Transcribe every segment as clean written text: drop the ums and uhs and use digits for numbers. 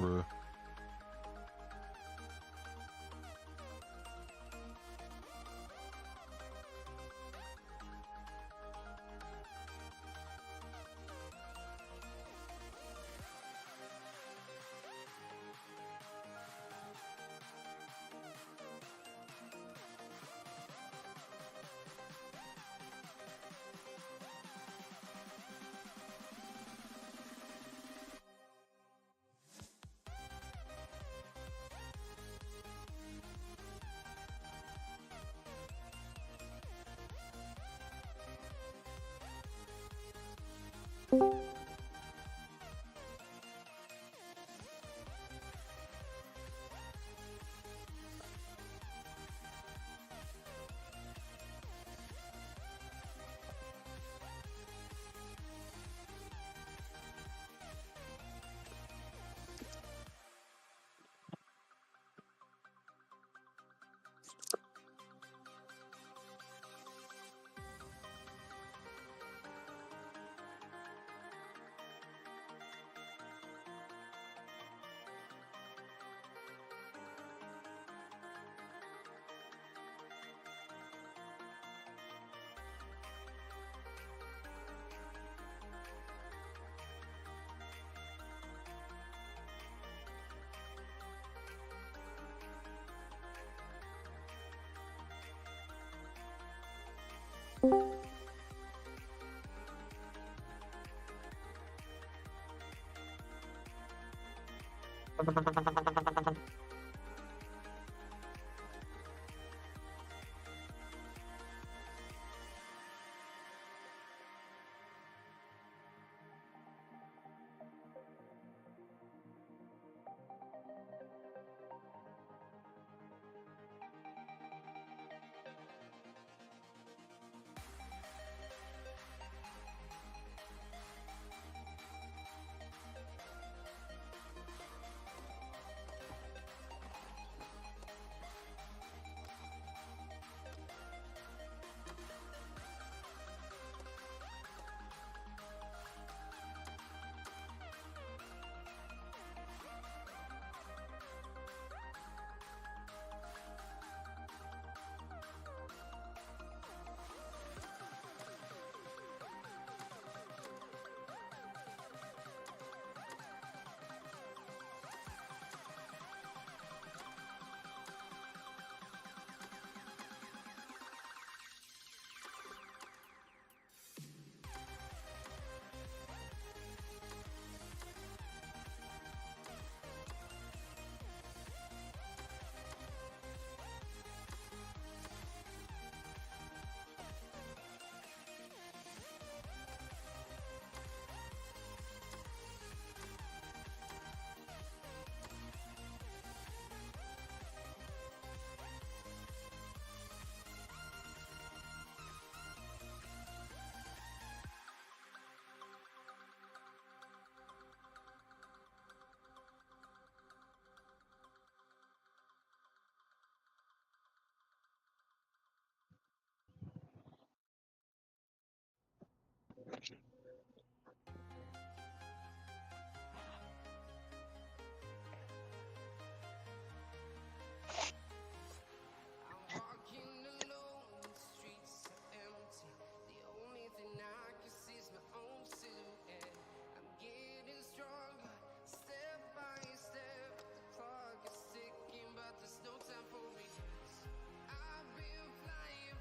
Bruh.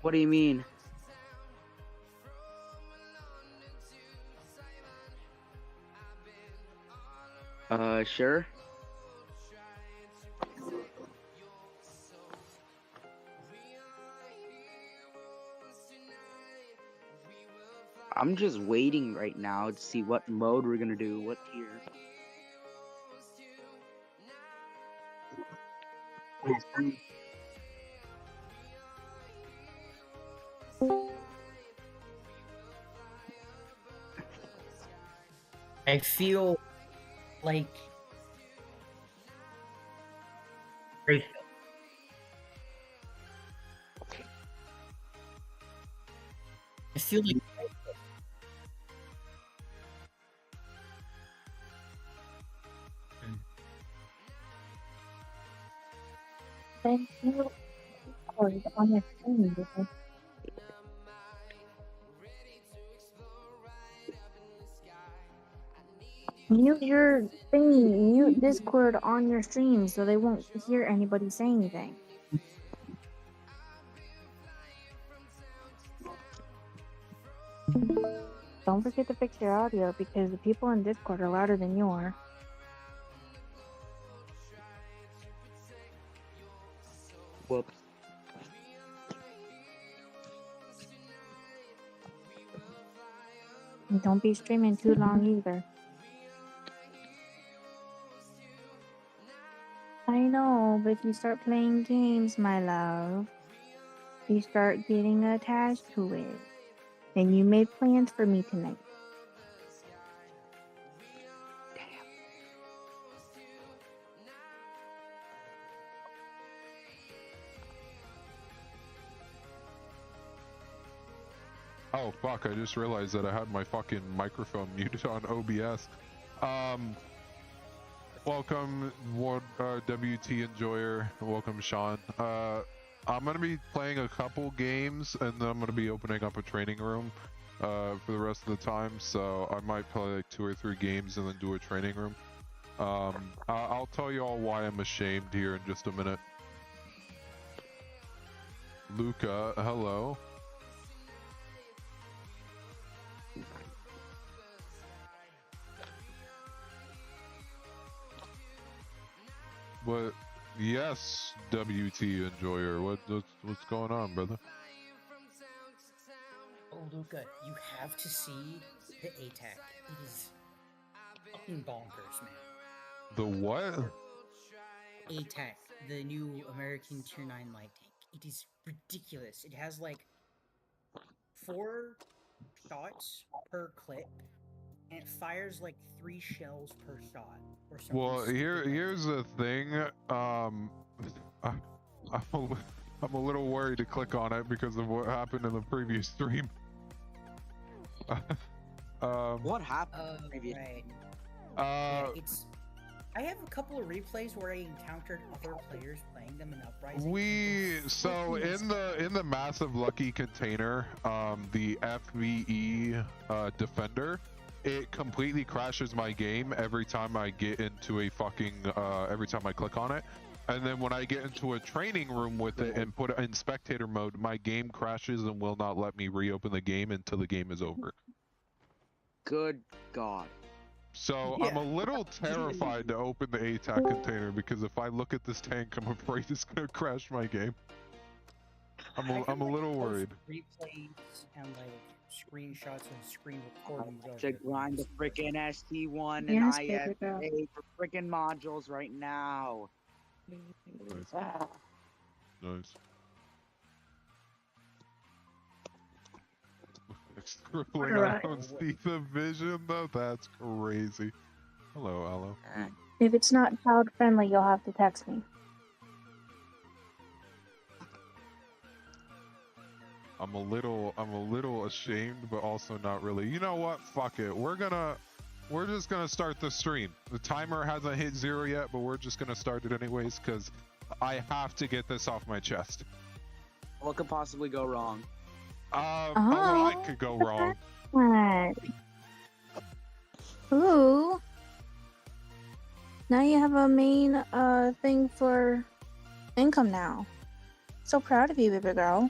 What do you mean? Sure. I'm just waiting right now to see what mode we're gonna do, what tier. I feel like I feel like Then you record on your screen. Mute your thingy, mute Discord on your stream so they won't hear anybody say anything. Don't forget to fix your audio because the people in Discord are louder than you are. Whoops. And don't be streaming too long either. I know, but if you start playing games, my love, you start getting attached to it. And you made plans for me tonight. Oh fuck, I just realized that I had my fucking microphone muted on OBS. Welcome, WT Enjoyer. Welcome, Sean. I'm gonna be playing a couple games, and then I'm gonna be opening up a training room for the rest of the time, so I might play like 2 or 3 games and then do a training room. I'll tell you all why I'm ashamed here in just a minute. Luca, hello. What? Yes, WT Enjoyer. What's going on, brother? Oh, Luca, you have to see the ATAC. It is fucking bonkers, man. The what? ATAC, the new American Tier 9 light tank. It is ridiculous. It has like 4 shots per clip, and it fires like 3 shells per shot. Or something. Well, here's the thing. I'm a little worried to click on it because of what happened in the previous stream. What happened? Right. Yeah, I have a couple of replays where I encountered other players playing them in Uprising. So in the massive lucky container, the FVE defender, it completely crashes my game every time I get into a fucking every time I click on it. And then when I get into a training room with it and put it in spectator mode, my game crashes and will not let me reopen the game until the game is over. Good God. So yeah. I'm a little terrified to open the ATAC container because if I look at this tank, I'm afraid it's gonna crash my game. I'm a little worried. Replays and like screenshots and screen recordings. To grind the freaking ST1 and Yes, ISA for freaking modules right now. Nice. Nice. Scribbling around Steve Vision though, that's crazy. Hello, Aloe. If it's not child friendly, you'll have to text me. I'm a little ashamed, but also not really. You know what? Fuck it. We're just gonna start the stream. The timer hasn't hit 0 yet, but we're just gonna start it anyways because I have to get this off my chest. What could possibly go wrong? A lot could go wrong. What? Ooh. Now you have a main thing for income now. So proud of you, baby girl.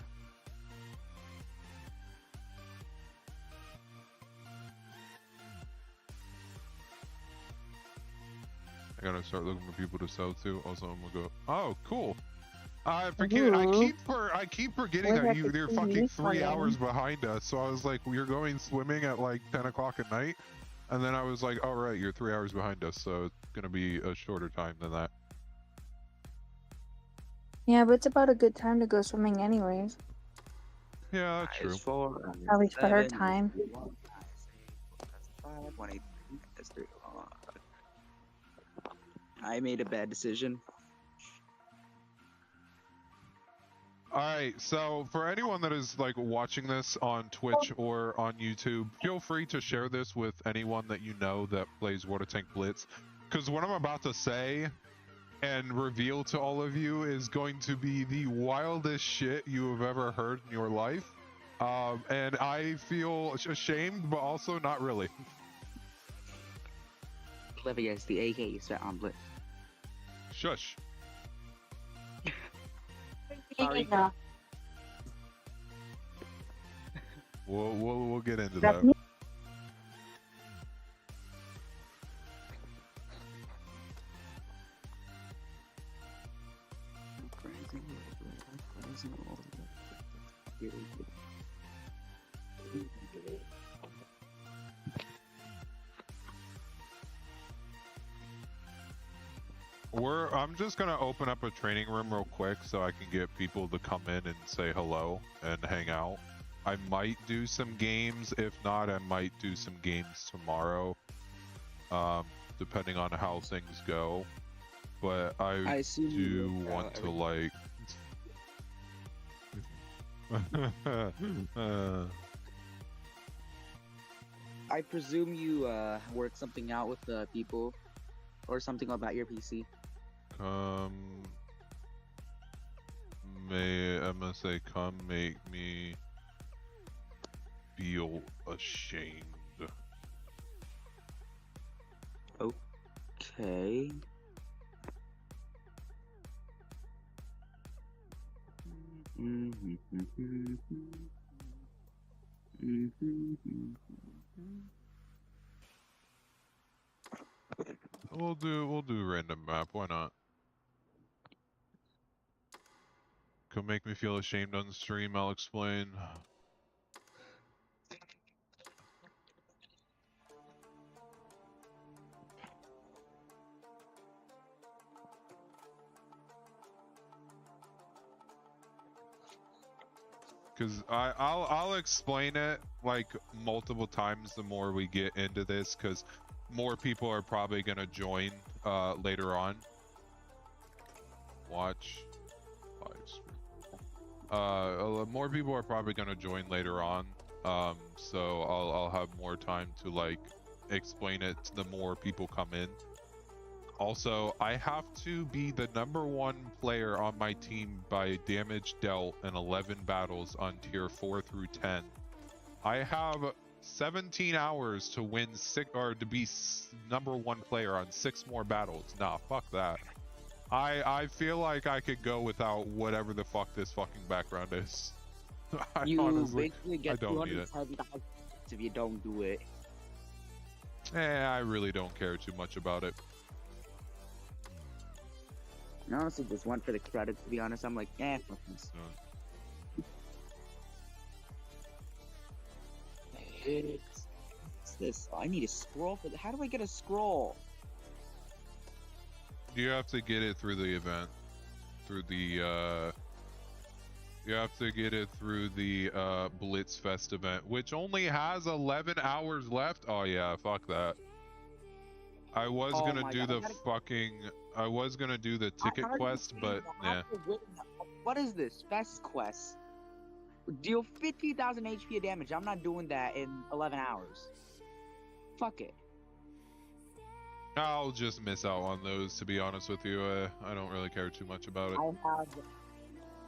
I gotta start looking for people to sell to. Also, I'm gonna go. Oh, cool. I forget. I keep forgetting that you're fucking 3 hours behind us. So I was like, you're going swimming at like 10 o'clock at night, and then I was like, all right, you're 3 hours behind us, so it's gonna be a shorter time than that. Yeah, but it's about a good time to go swimming, anyways. Yeah, that's true. At least for her time. I made a bad decision. Alright, so for anyone that is like watching this on Twitch or on YouTube, feel free to share this with anyone that you know that plays Water Tank Blitz. Because what I'm about to say and reveal to all of you is going to be the wildest shit you have ever heard in your life. And I feel ashamed, but also not really. Oblivious, the AK you set on Blitz. Shush. Sorry. We'll get into That's that. me. I'm just gonna open up a training room real quick so I can get people to come in and say hello and hang out. I might do some games. If not, I might do some games tomorrow, depending on how things go. But I do want to like. I presume you work something out with the people, or something about your PC. I'm gonna say, come make me feel ashamed. Okay. We'll do random map. Why not? Come make me feel ashamed on stream. I'll explain. Because I'll explain it like multiple times the more we get into this, because more people are probably gonna join later on. Watch live stream. More people are probably gonna join later on. So I'll have more time to like explain it the more people come in. Also, I have to be the #1 player on my team by damage dealt in 11 battles on tier 4 through 10. I have 17 hours to win to be #1 player on 6 more battles. Nah, fuck that. I feel like I could go without whatever the fuck this fucking background is. You honestly, basically get I don't need it. 210,000 if you don't do it. I really don't care too much about it. I honestly just went for the credits, to be honest. I'm like, fuck this. What's this? I need a scroll for how do I get a scroll? You have to get it through the event. Through the, you have to get it through the, Blitz Fest event, which only has 11 hours left. Oh yeah, fuck that. I was gonna do the fucking... I was gonna do the ticket quest, but yeah. What is this? Fest quest. Deal 50,000 HP of damage. I'm not doing that in 11 hours. Fuck it. I'll just miss out on those, to be honest with you. I don't really care too much about it.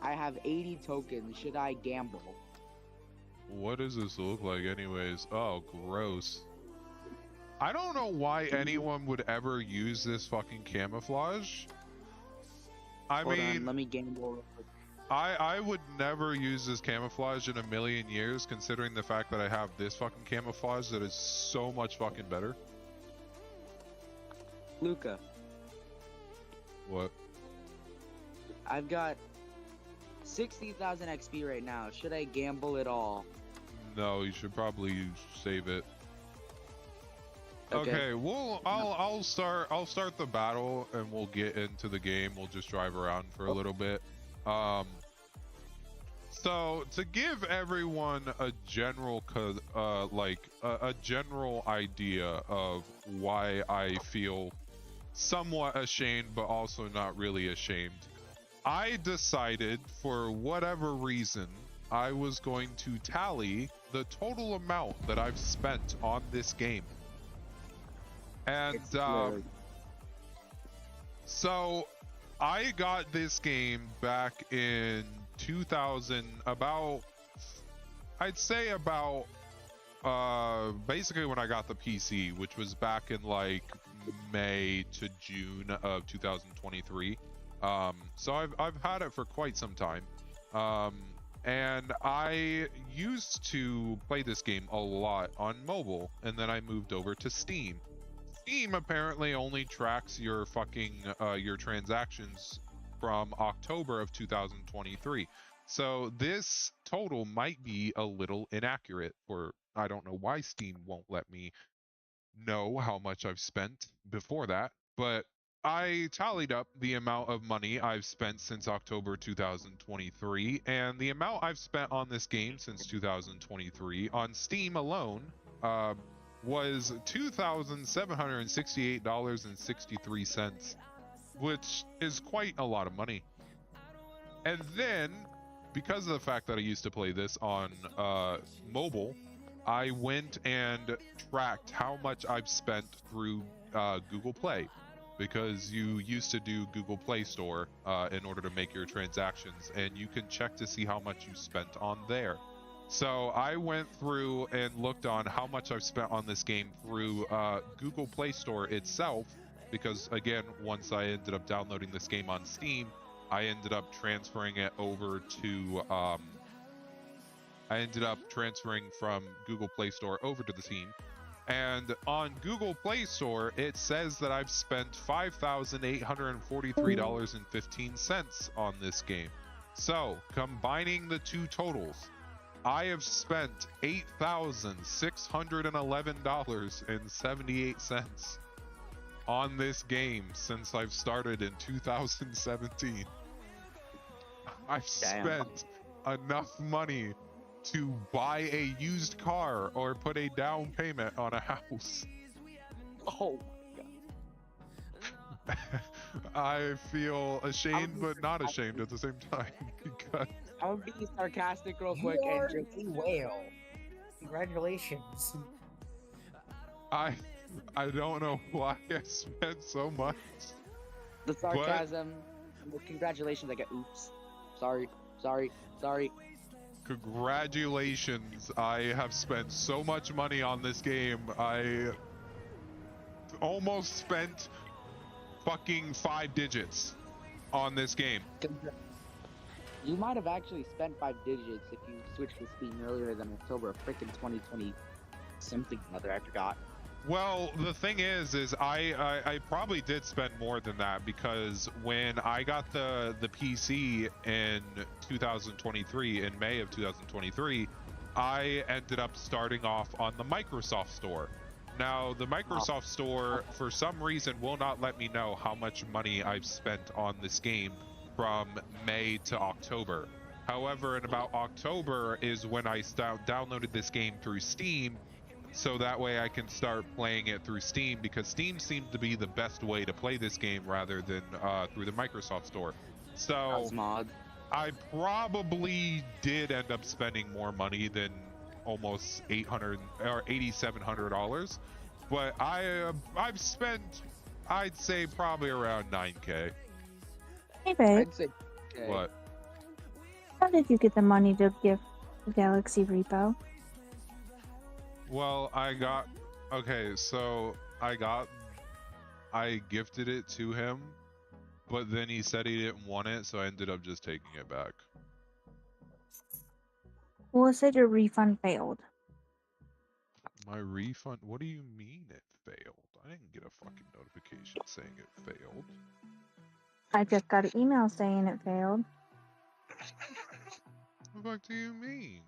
I have 80 tokens. Should I gamble? What does this look like anyways? Oh, gross. I don't know why anyone would ever use this fucking camouflage. Hold on, let me gamble. I would never use this camouflage in a million years, considering the fact that I have this fucking camouflage that is so much fucking better. Luca. What? I've got 60,000 XP right now. Should I gamble it all? No, you should probably save it. Okay, I'll start the battle and we'll get into the game. We'll just drive around for a little bit. So to give everyone a general a general idea of why I feel somewhat ashamed but also not really ashamed, I decided for whatever reason I was going to tally the total amount that I've spent on this game. And so I got this game back in 2000, I'd say about basically when I got the PC, which was back in like May to June of 2023. So I've had it for quite some time. And I used to play this game a lot on mobile, and then I moved over to Steam. Steam apparently only tracks your fucking your transactions from October of 2023. So this total might be a little inaccurate, or I don't know why Steam won't let me know how much I've spent before that, but I tallied up the amount of money I've spent since October 2023, and the amount I've spent on this game since 2023 on Steam alone was $2,768.63, which is quite a lot of money. And then, because of the fact that I used to play this on mobile, I went and tracked how much I've spent through Google Play, because you used to do Google Play Store in order to make your transactions, and you can check to see how much you spent on there. So I went through and looked on how much I've spent on this game through Google Play Store itself, because again, once I ended up downloading this game on Steam, I ended up transferring it over to I ended up transferring from Google Play Store over to the Steam. And on Google Play Store, it says that I've spent $5,843.15 on this game. So, combining the two totals, I have spent $8,611.78 on this game since I've started in 2017. I've spent enough money to buy a used car or put a down payment on a house. Oh my god. I feel ashamed but not ashamed at the same time, because I'm being sarcastic real quick You are and a whale. Congratulations. I don't know why I spent so much. the sarcasm. Well, congratulations, I get oops. Sorry. Congratulations, I have spent so much money on this game. I almost spent fucking 5 digits on this game. You might have actually spent 5 digits if you switched to Steam earlier than October of freaking 2020 something or other. I forgot. Well, the thing is I probably did spend more than that, because when I got the PC in 2023, in May of 2023, I ended up starting off on the Microsoft Store. Now, the Microsoft Store, for some reason, will not let me know how much money I've spent on this game from May to October. However, in about October is when I downloaded this game through Steam, so that way I can start playing it through Steam, because Steam seemed to be the best way to play this game rather than through the Microsoft Store. So I probably did end up spending more money than almost $800 or $8,700, but I've spent, I'd say, probably around $9K. Hey, babe. I'd say okay. What? How did you get the money to gift the Galaxy Repo? Well, I gifted it to him, but then he said he didn't want it, so I ended up just taking it back. Well, it said your refund failed. My refund? What do you mean it failed? I didn't get a fucking notification saying it failed. I just got an email saying it failed. What the fuck do you mean?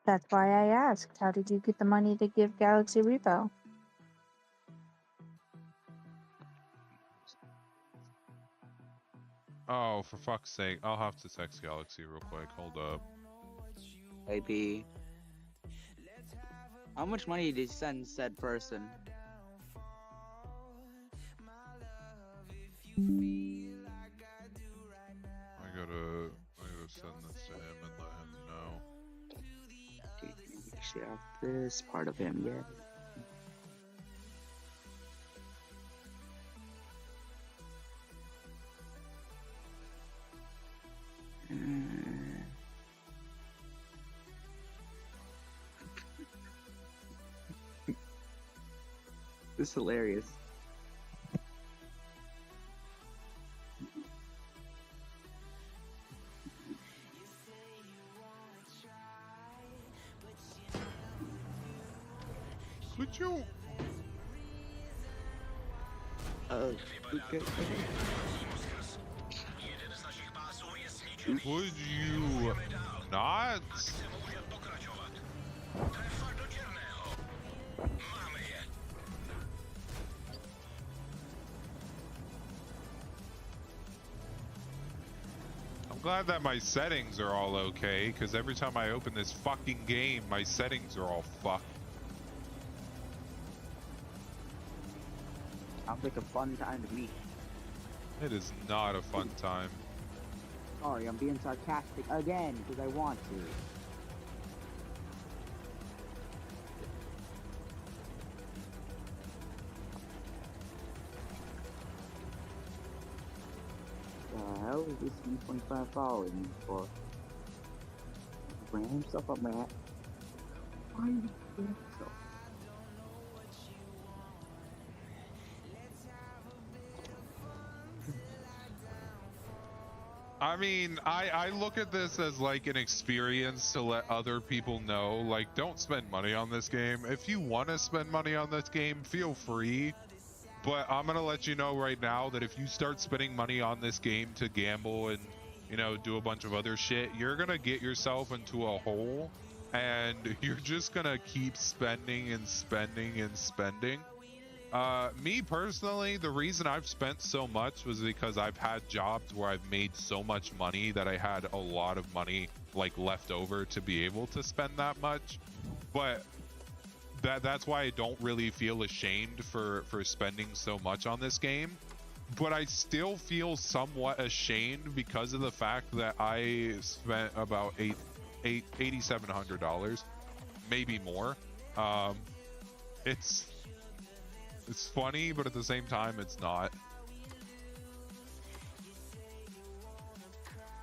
That's why I asked. How did you get the money to give Galaxy Repo? Oh, for fuck's sake. I'll have to text Galaxy real quick. Hold up. Maybe. How much money did you send said person? I gotta send this to him and let him know. Okay, actually have this part of him yet. This is hilarious. Could you? Luca. Would you not? I'm glad that my settings are all okay, because every time I open this fucking game, my settings are all fucked. Sounds like a fun time to me. It is not a fun time. Sorry, I'm being sarcastic again because I want to. The hell is this C25 following me for? Random stuff up my ass. Why are you doing so? I mean, I look at this as like an experience to let other people know, like, don't spend money on this game. If you want to spend money on this game, feel free. But I'm going to let you know right now that if you start spending money on this game to gamble and, you know, do a bunch of other shit, you're going to get yourself into a hole and you're just going to keep spending and spending and spending. Me personally, the reason I've spent so much was because I've had jobs where I've made so much money that I had a lot of money like left over to be able to spend that much. But that's why I don't really feel ashamed for spending so much on this game. But I still feel somewhat ashamed because of the fact that I spent about $8,700, maybe more. It's funny, but at the same time, it's not.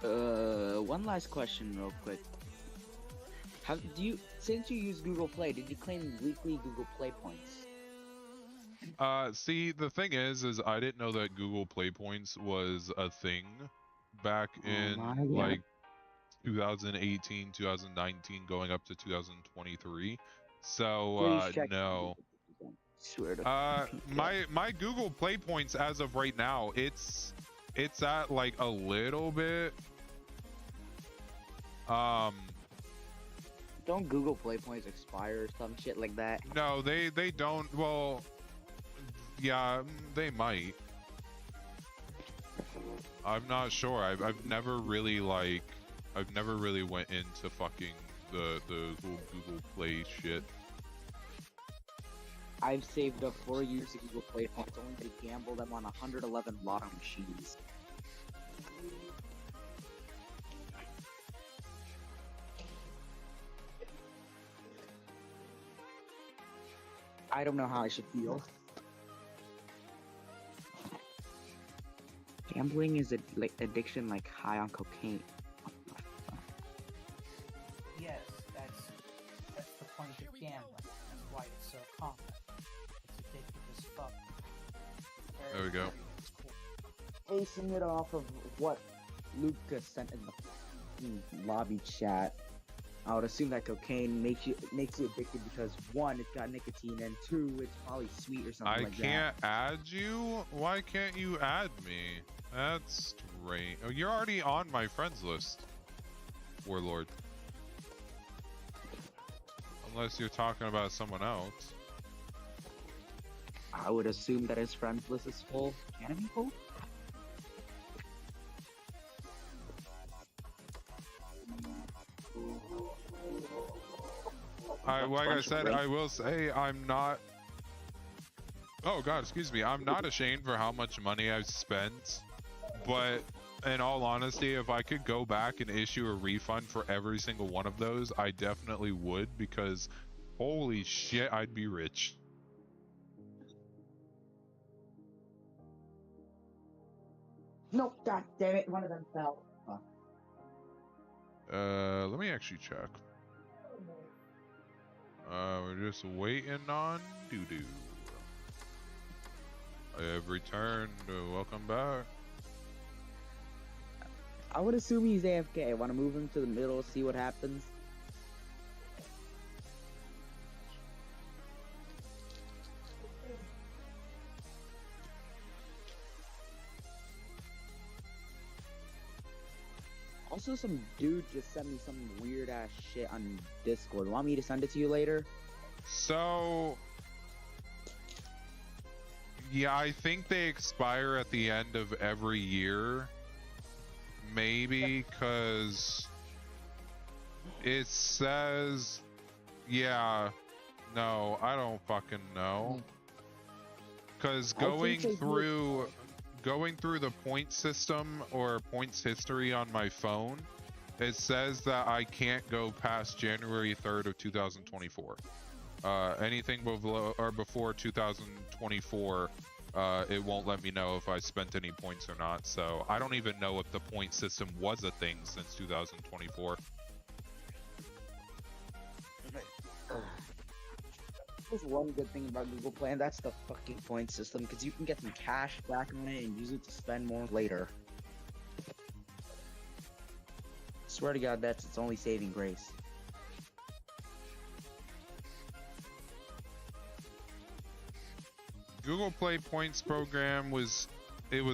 One last question real quick. How do you, since you use Google Play, did you claim weekly Google Play points? See, the thing is I didn't know that Google Play Points was a thing back in like 2018, 2019, going up to 2023. So, no. Swear to my Google Play Points as of right now, it's at like a little bit. Don't Google Play Points expire or some shit like that? No, they don't. Well, yeah, they might. I'm not sure. I've never really like went into fucking the whole Google Play shit. I've saved up 4 years of Google Play points only to gamble them on 111 lotto machines. I don't know how I should feel. Gambling is like addiction, like high on cocaine. Yes, that's the point of gambling. That's why it's so common. It's addictive as fuck. There we go. Basing it off of what Luca sent in the lobby chat, I would assume that cocaine makes you addicted because 1, it's got nicotine, and 2, it's probably sweet or something like that. I can't add you? Why can't you add me? That's strange. Oh, you're already on my friends list, Warlord. Unless you're talking about someone else. I would assume that his friends list is full. Can it be full? Like I said, I will say I'm not. Oh God, excuse me. I'm not ashamed for how much money I've spent, but in all honesty, if I could go back and issue a refund for every single one of those, I definitely would, because holy shit, I'd be rich. Nope, god damn it, one of them fell. Let me actually check. We're just waiting on doo-doo. I have returned. Welcome back. I would assume he's AFK. I want to move him to the middle, see what happens. Also, some dude just sent me some weird ass shit on Discord. Want me to send it to you later? So, yeah, I think they expire at the end of every year. Maybe, because it says, yeah, no, I don't fucking know. Because going through the point system or points history on my phone, it says that I can't go past January 3rd of 2024. Anything below or before 2024, it won't let me know if I spent any points or not. So I don't even know if the point system was a thing since 2024. There's one good thing about Google Play, and that's the fucking point system, because you can get some cash back on it and use it to spend more later. Swear to God, that's its only saving grace. Google Play Points program was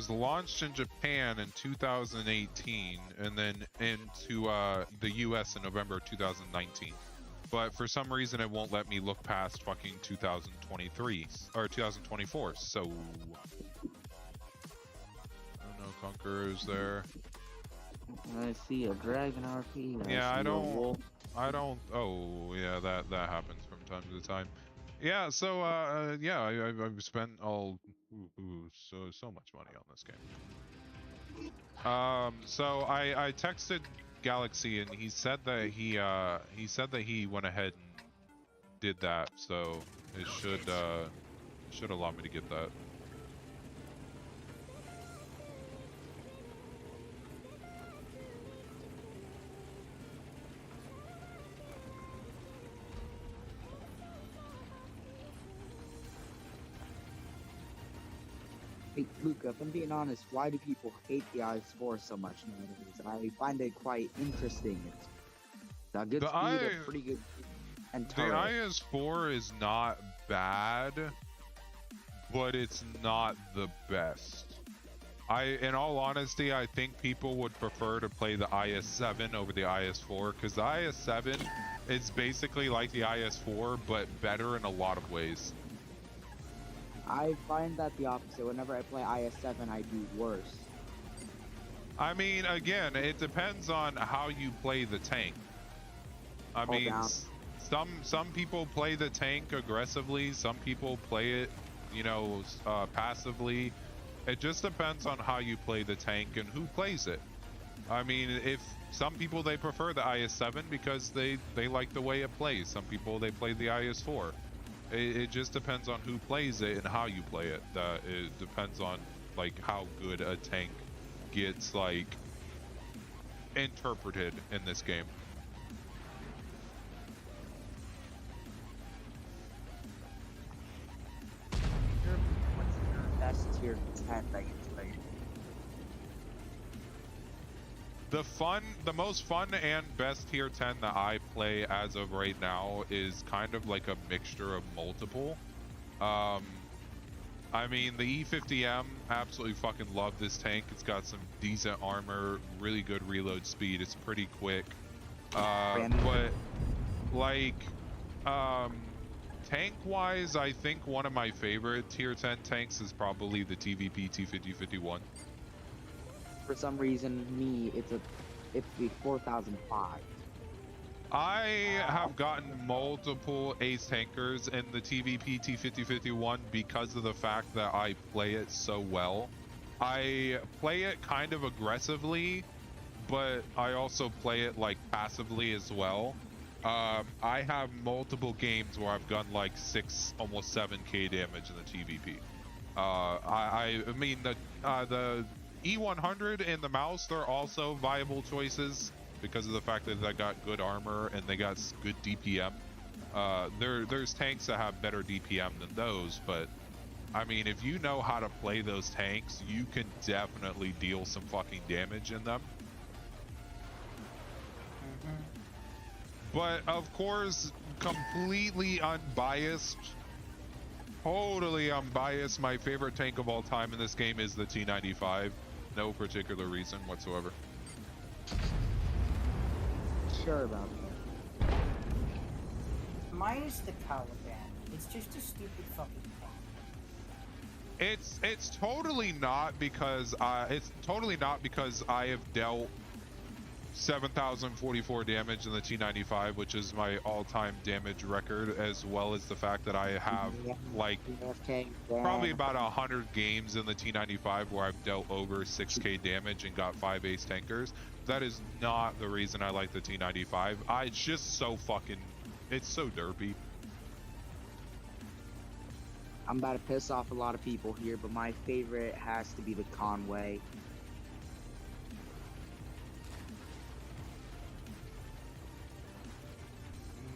launched in Japan in 2018 and then into the US in November 2019. But for some reason it won't let me look past fucking 2023 or 2024. So I don't know, Conqueror's there. I see a dragon RP. Yeah, I don't. Oh, yeah, that happens from time to time. Yeah, so yeah, I've spent so much money on this game. So I texted Galaxy and he said that he went ahead and did that, so it should allow me to get that. Hey, Luca, if I'm being honest, why do people hate the IS-4 so much nowadays? I find it quite interesting. It's a good speed, a pretty good, and turret. The IS-4 is not bad, but it's not the best. In all honesty, I think people would prefer to play the IS-7 over the IS-4, because the IS-7 is basically like the IS-4, but better in a lot of ways. I find that the opposite. Whenever I play IS-7, I do worse. I mean, again, it depends on how you play the tank. I mean, some people play the tank aggressively, some people play it, you know, passively. It just depends on how you play the tank and who plays it. I mean, if some people, they prefer the IS-7 because they like the way it plays. Some people, they play the IS-4. It just depends on who plays it and how you play it. It depends on like how good a tank gets like interpreted in this game. What's your best tier 10 that you played? The most fun and best tier 10 that I play as of right now is kind of like a mixture of multiple. I mean, the E50M, absolutely fucking love this tank. It's got some decent armor, really good reload speed. It's pretty quick. But like, tank-wise, I think one of my favorite tier 10 tanks is probably the TVP T5051. For some reason, it's the 4005. I have gotten multiple ace tankers in the TVP T5051 because of the fact that I play it so well. I play it kind of aggressively, but I also play it like passively as well. I have multiple games where I've gotten like 6, almost 7k damage in the TVP. I mean the E100 and the mouse, they're also viable choices because of the fact that they got good armor and they got good DPM. There's tanks that have better DPM than those, but I mean, if you know how to play those tanks, you can definitely deal some fucking damage in them. But of course, completely unbiased, totally unbiased, my favorite tank of all time in this game is the T95. No particular reason whatsoever. Sure about that. Mine is the Caliban. It's just a stupid fucking tank. It's totally not because I have dealt 7,044 damage in the T95, which is my all-time damage record, as well as the fact that I have like probably about 100 games in the T95 where I've dealt over 6k damage and got 5 ace tankers. That is not the reason I like the T95. It's just so fucking, it's so derpy. I'm about to piss off a lot of people here, but my favorite has to be the Conway.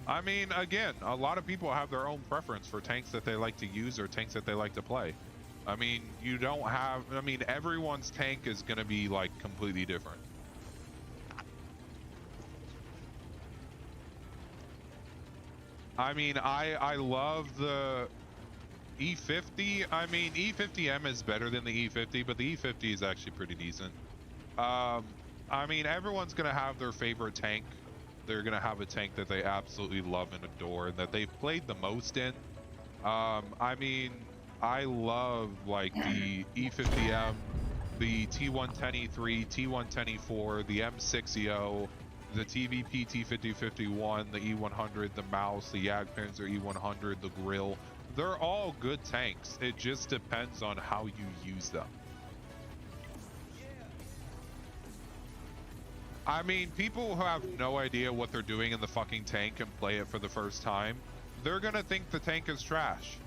I mean, again, a lot of people have their own preference for tanks that they like to use or tanks that they like to play. I mean, you don't have, I mean, everyone's tank is going to be like completely different. I mean, I love the E50. I mean, E50M is better than the E50, but the E50 is actually pretty decent. I mean, everyone's going to have their favorite tank. They're going to have a tank that they absolutely love and adore and that they've played the most in. I mean, I love like the E50M, the T110E3, T110E4, the M6EO, the TVP T5051, the E100, the Mouse, the Jagdpanzer E100, the Grill. They're all good tanks. It just depends on how you use them. I mean, people who have no idea what they're doing in the fucking tank and play it for the first time, they're gonna think the tank is trash.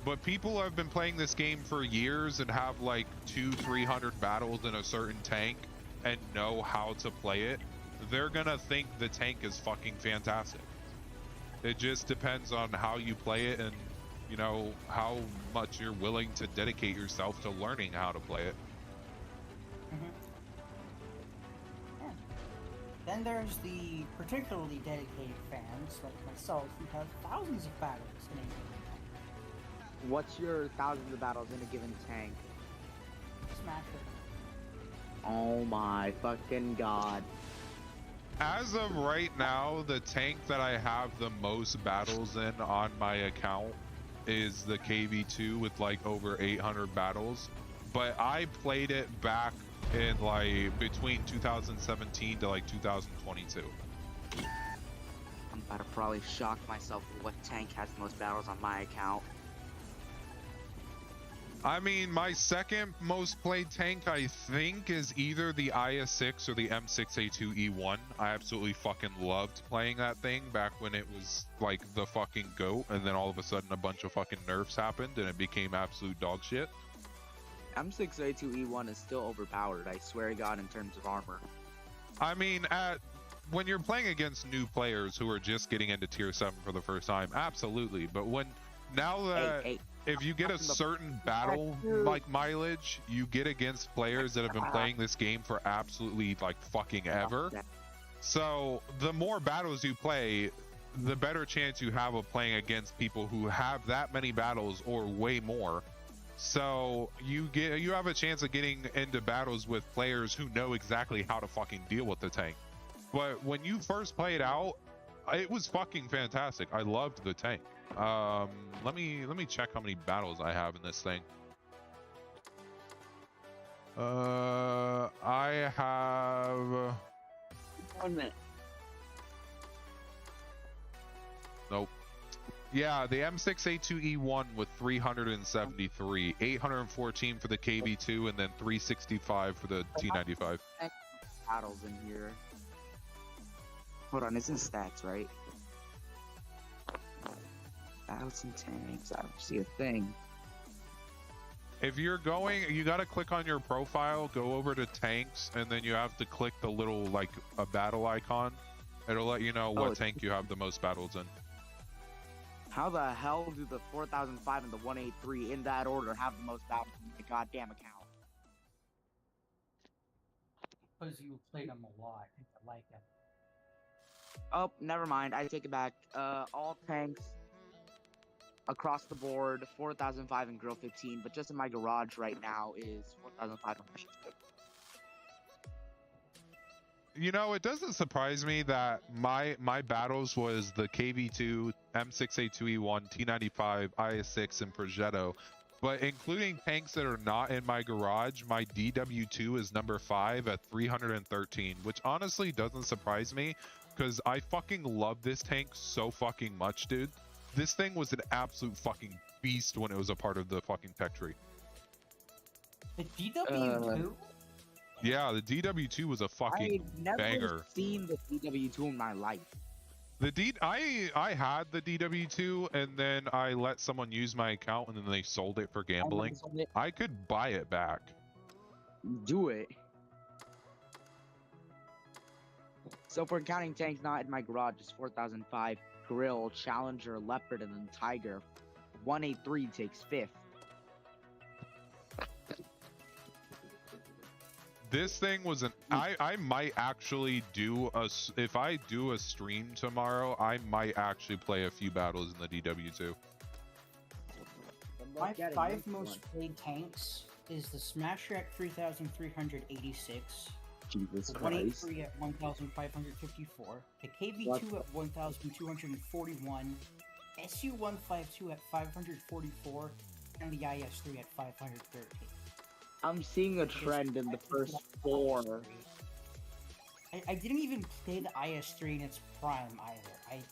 But people who have been playing this game for years and have like 200-300 battles in a certain tank and know how to play it, they're gonna think the tank is fucking fantastic. It just depends on how you play it and, you know, how much you're willing to dedicate yourself to learning how to play it. Then there's the particularly dedicated fans like myself who have thousands of battles in a game. What's your thousands of battles in a given tank? Smash it. Oh my fucking god. As of right now, the tank that I have the most battles in on my account is the KV2 with like over 800 battles. But I played it back in like between 2017 to like 2022. I'm about to probably shock myself with what tank has the most battles on my account. I mean, my second most played tank, I think, is either the IS-6 or the M6A2E1. I absolutely fucking loved playing that thing back when it was like the fucking GOAT, and then all of a sudden a bunch of fucking nerfs happened and it became absolute dog shit. M6A2E1 is still overpowered, I swear to god, in terms of armor. I mean, when you're playing against new players who are just getting into tier 7 for the first time, absolutely. But now that if you get a certain battle like mileage, you get against players that have been playing this game for absolutely like fucking ever. So the more battles you play, the better chance you have of playing against people who have that many battles or way more. So you have a chance of getting into battles with players who know exactly how to fucking deal with the tank. But when you first played out, it was fucking fantastic. I loved the tank. Let me check how many battles I have in this thing. I have 1 minute. Nope. Yeah, the M6A2E1 with 373, 814 for the KV2, and then 365 for the T95. Battles in here. Hold on, it's in stats, right? Battles and tanks. I don't see a thing. If you're going, you gotta click on your profile, go over to tanks, and then you have to click the little, like, a battle icon. It'll let you know what tank you have the most battles in. How the hell do the 4005 and the 183 in that order have the most battles in my goddamn account? Because you played them a lot and you like them. Oh, never mind. I take it back. All tanks across the board, 4005 and Grill 15, but just in my garage right now is 4005 and Precious Cook. You know, it doesn't surprise me that my battles was the KV2, M6A2E1, T95, IS6, and Progetto. But including tanks that are not in my garage, my DW2 is number 5 at 313, which honestly doesn't surprise me because I fucking love this tank so fucking much, dude. This thing was an absolute fucking beast when it was a part of the fucking tech tree. The DW2? Yeah, the DW2 was a fucking I've never banger. seen the DW2 in my life. I had the DW2 and then I let someone use my account and then they sold it for gambling. I could buy it back. Do it. So for counting tanks not in my garage, it's 4005, Grill, Challenger, Leopard, and then Tiger. 183 takes 5th. This thing was an I might actually do if I do a stream tomorrow, I might actually play a few battles in the DW2. My 5 most played tanks is the Smasher at 3,386, Jesus the Christ. 183 at 1,554, the KV2 at 1,241, SU-152 at 544, and the IS-3 at 513. I'm seeing a trend in the first 4. I didn't even play the IS-3 in its prime either.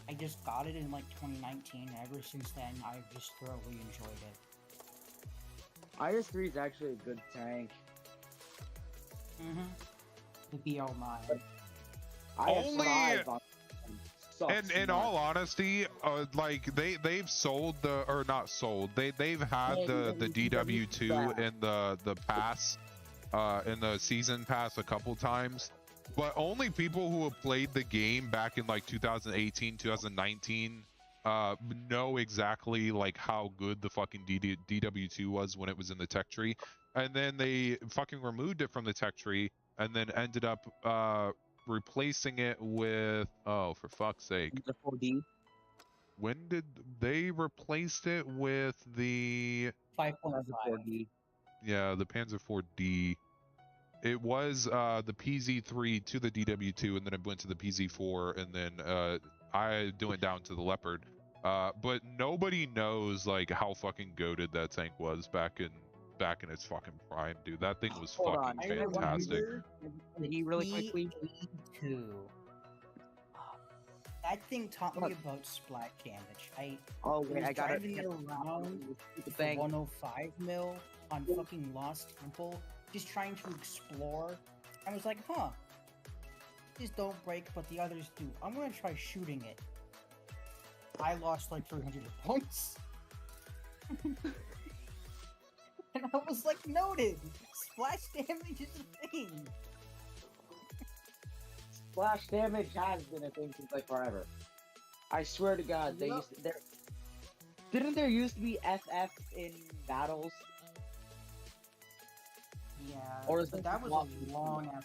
I just got it in like 2019, and ever since then I've just thoroughly enjoyed it. IS-3 is actually a good tank. The BL9. IS-5 And in all honesty, like they've sold the or not sold. They've had the DW2 in the pass, in the season pass a couple times, but only people who have played the game back in like 2018, 2019 know exactly like how good the fucking DW2 was when it was in the tech tree, and then they fucking removed it from the tech tree and then ended up replacing it with, oh, for fuck's sake, the 4D. when did they replaced it with the 5.5. 4D. yeah, the Panzer 4D. It was the PZ3 to the DW2 and then it went to the PZ4 and then I went down to the Leopard. But nobody knows like how fucking goated that tank was back in its fucking prime, dude. That thing was Hold on, fucking fantastic. Really quickly. P82. That thing taught me about splash damage. Oh wait, I got driving it around with the 105 mil on fucking Lost Temple, just trying to explore. I was like, huh, these don't break, but the others do. I'm gonna try shooting it. I lost like 300 points. And I was like, noted! Splash damage is a thing! Splash damage has been a thing since like forever. I swear to God, they used to, didn't there used to be FF in battles? Yeah, or is that was a long ass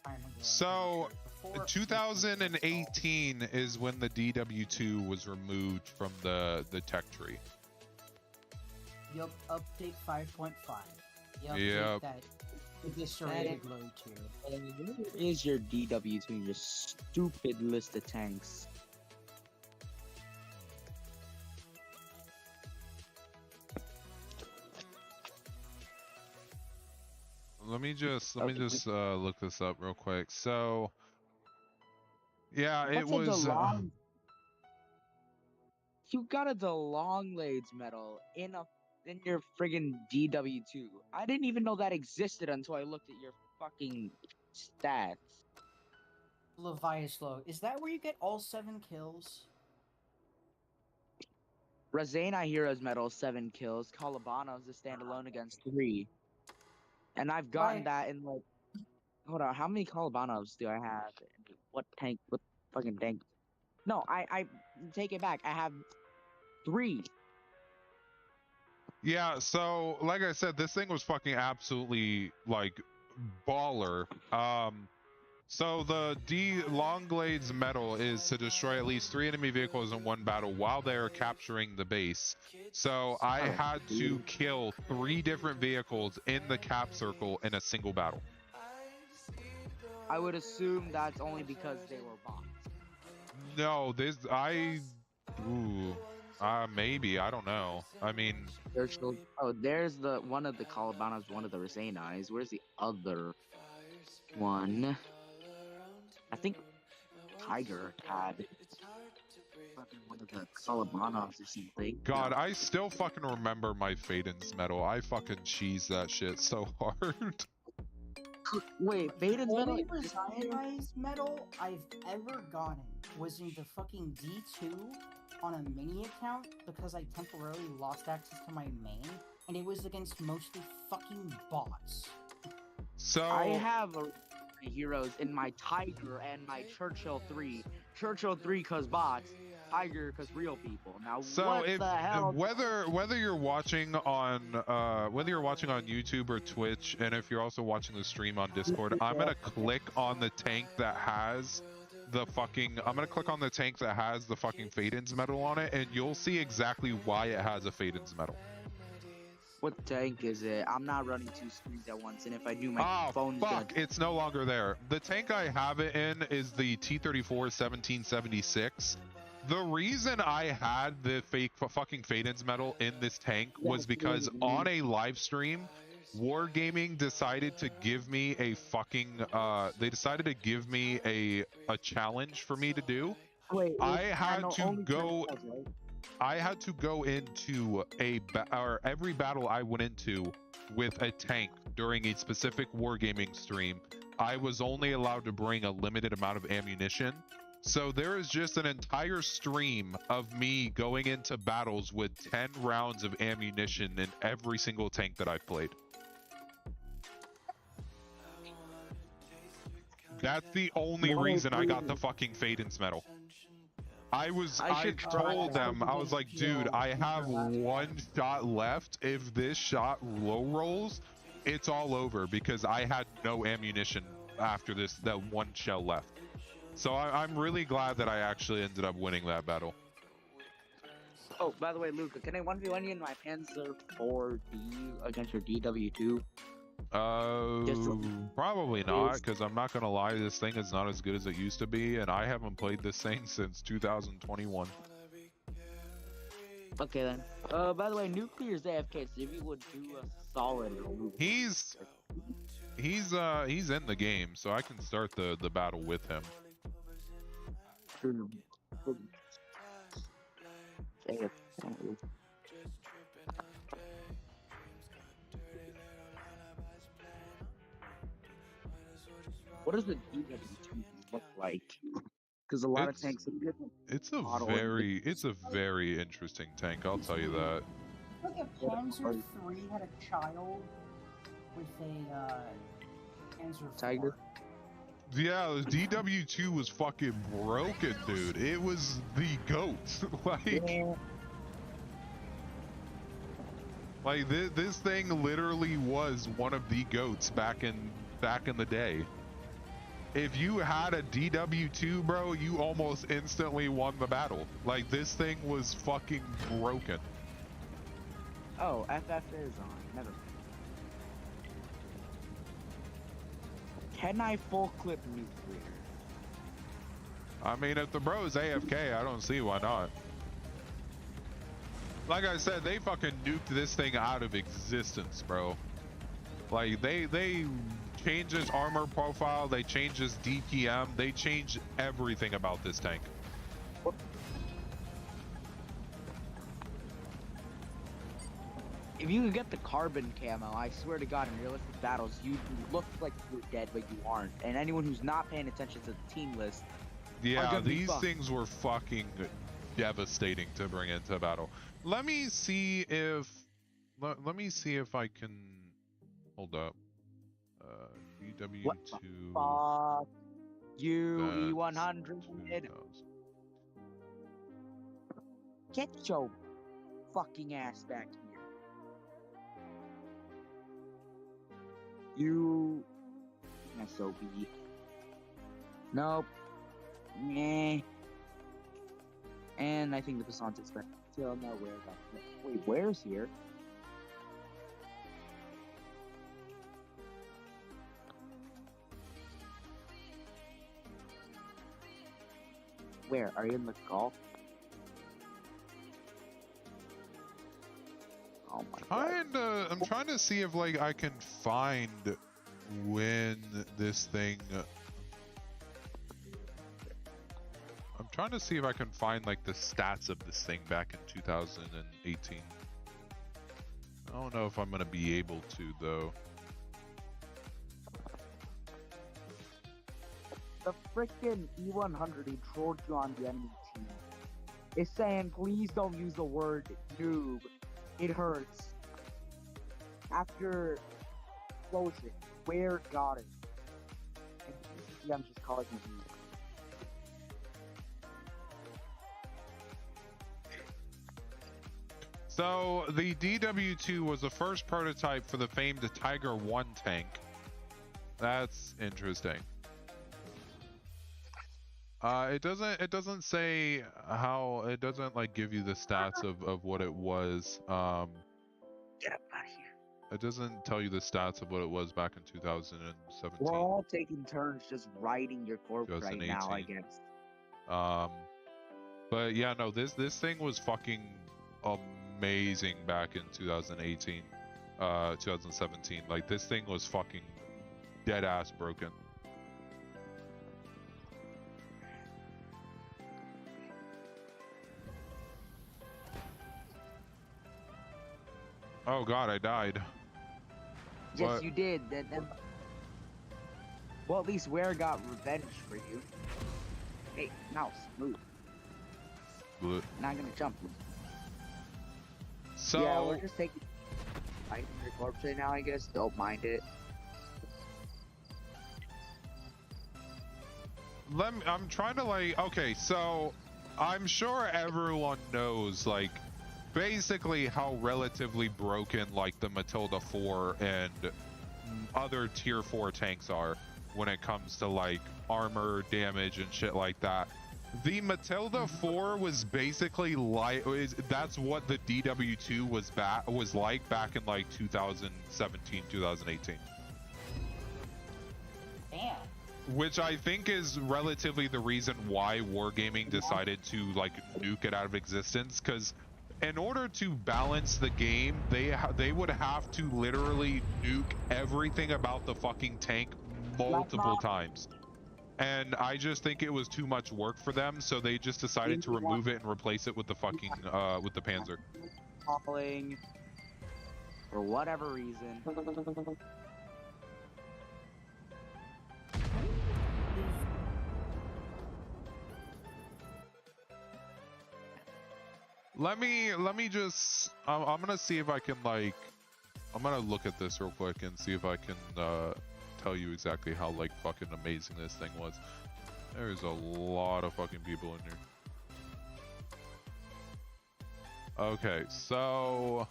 time ago. So, Before 2018 is when the DW2 was removed from the tech tree. Yup, update 5.5. Yep. That eviscerated load tier. Where is your DW2, your stupid list of tanks? Let me just look this up real quick. So, yeah, it was. You got a DeLongblades medal in your friggin' DW2. I didn't even know that existed until I looked at your fucking stats. Leviaslow, is that where you get all 7 kills? Razana Heroes medal 7 kills. Calabano's a standalone against 3. And I've gotten that in like, hold on, how many Calabanos do I have? What fucking tank? No, I take it back. I have 3. Yeah, so like I said, this thing was fucking absolutely like baller. So the D Longlade's medal is to destroy at least 3 enemy vehicles in one battle while they are capturing the base. So I Oh, had to kill 3 different vehicles in the cap circle in a single battle. I would assume that's only because they were bots. No, maybe, I don't know. I mean, Oh, there's the one of the Calabanas, one of the Rasenais. Where's the other one? I think Tiger had fucking one of the Calabanas or something. God, No. I still fucking remember my Faden's medal. I fucking cheesed that shit so hard. Wait, Baden's medal? Only Rasenai's medal I've ever gotten was in the fucking D2 on a mini account because I temporarily lost access to my main, and it was against mostly fucking bots. So I have heroes in my Tiger and my Churchill 3. Churchill 3 cause bots, Tiger cause real people. Now what if the hell? whether you're watching on YouTube or Twitch, and if you're also watching the stream on Discord, I'm gonna click on the tank that has the fucking Faden's medal on it, and you'll see exactly why it has a Faden's medal. What tank is it? I'm not running 2 screens at once, and if I do, my phone's fuck, it's no longer there. The tank I have it in is the T-34 1776. The reason I had the fucking Faden's medal in this tank was because on a live stream, Wargaming decided to give me a challenge for me to do. Wait, I had to go into every battle I went into with a tank during a specific Wargaming stream. I was only allowed to bring a limited amount of ammunition. So there is just an entire stream of me going into battles with 10 rounds of ammunition in every single tank that I've played. That's the only reason I got the fucking Faden's medal. I told them, I was like, dude, I have 1 shot left. If this shot low rolls, it's all over because I had no ammunition after that 1 shell left. So I'm really glad that I actually ended up winning that battle. Oh, by the way, Luca, can I 1v1 you in my Panzer 4D against your DW2? Probably not, because I'm not gonna lie, this thing is not as good as it used to be, and I haven't played this thing since 2021. Okay then. By the way, Nuclear's AFK, so if you would do a solid remove. He's in the game, so I can start the battle with him. What does the DW2 look like? Because a lot of tanks. It's a very interesting tank. I'll tell you that. Like if Panzer 3 had a child with a Panzer 4. Tiger. Yeah, the DW2 was fucking broken, dude. It was the GOAT. Like this thing literally was one of the GOATs back in the day. If you had a DW2, bro, you almost instantly won the battle. Like, this thing was fucking broken. Oh, FF is on. Never mind. Can I full clip Nuclear? I mean, if the bro's AFK, I don't see why not. Like I said, they fucking nuked this thing out of existence, bro. Like, they changed his armor profile, they changed his DPM, they changed everything about this tank. If you could get the carbon camo, I swear to God, in realistic battles, you look like you're dead, but you aren't. And anyone who's not paying attention to the team list, yeah, these things were fucking devastating to bring into battle. Let me see if I can hold up. DW2. Fuck you, E100. Get your fucking ass back here. You SOB. Nope. Meh. And I think the croissant's expected to know where that. Wait, where's here? Where? Are you in the golf? Oh my god. I'm trying to see if like I can find when this thing. I'm trying to see if I can find like the stats of this thing back in 2018. I don't know if I'm gonna be able to though. The frickin' E100 who trolled you on the enemy team is saying, please don't use the word noob. It hurts. After explosion, where got it? And I'm just calling it noob. So the DW2 was the first prototype for the famed Tiger 1 tank. That's interesting. It doesn't say how, it doesn't like give you the stats of what it was. Get up out of here. It doesn't tell you the stats of what it was back in 2017. We're all taking turns just writing your corp right now, I guess. But yeah, no, this thing was fucking amazing back in 2018, 2017. Like this thing was fucking dead ass broken. Oh god, I died. Yes, What? you did. Well, at least Ware got revenge for you. Hey, mouse, move. Bleh. Not gonna jump. So yeah, we're just taking your corpse right now, I guess. Don't mind it. I'm trying to like, okay, so I'm sure everyone knows like basically how relatively broken like the Matilda 4 and other tier 4 tanks are when it comes to like armor damage and shit like that. The Matilda 4 was basically like, that's what the DW2 was like back in like 2017, 2018. Damn. Which I think is relatively the reason why Wargaming decided to like nuke it out of existence, because in order to balance the game, they would have to literally nuke everything about the fucking tank multiple times. And I just think it was too much work for them, so they just decided to remove it and replace it with the fucking with the Panzer. Falling for whatever reason. Let me just I'm gonna see if I can like I'm gonna look at this real quick and see if I can tell you exactly how like fucking amazing this thing was. There's a lot of fucking people in here. Okay, so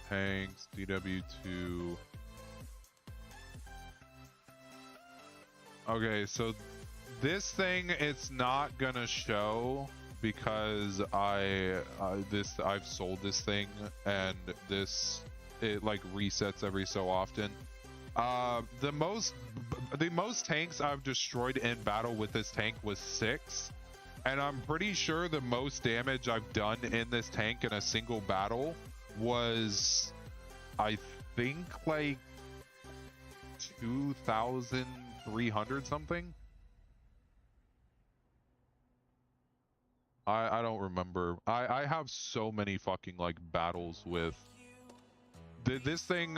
tanks, DW2. Okay, so this thing it's not gonna show because I've sold this thing and it like resets every so often. The most tanks I've destroyed in battle with this tank was 6, and I'm pretty sure the most damage I've done in this tank in a single battle was, I think, like 2,300 something. I don't remember. I have so many fucking like battles with this thing.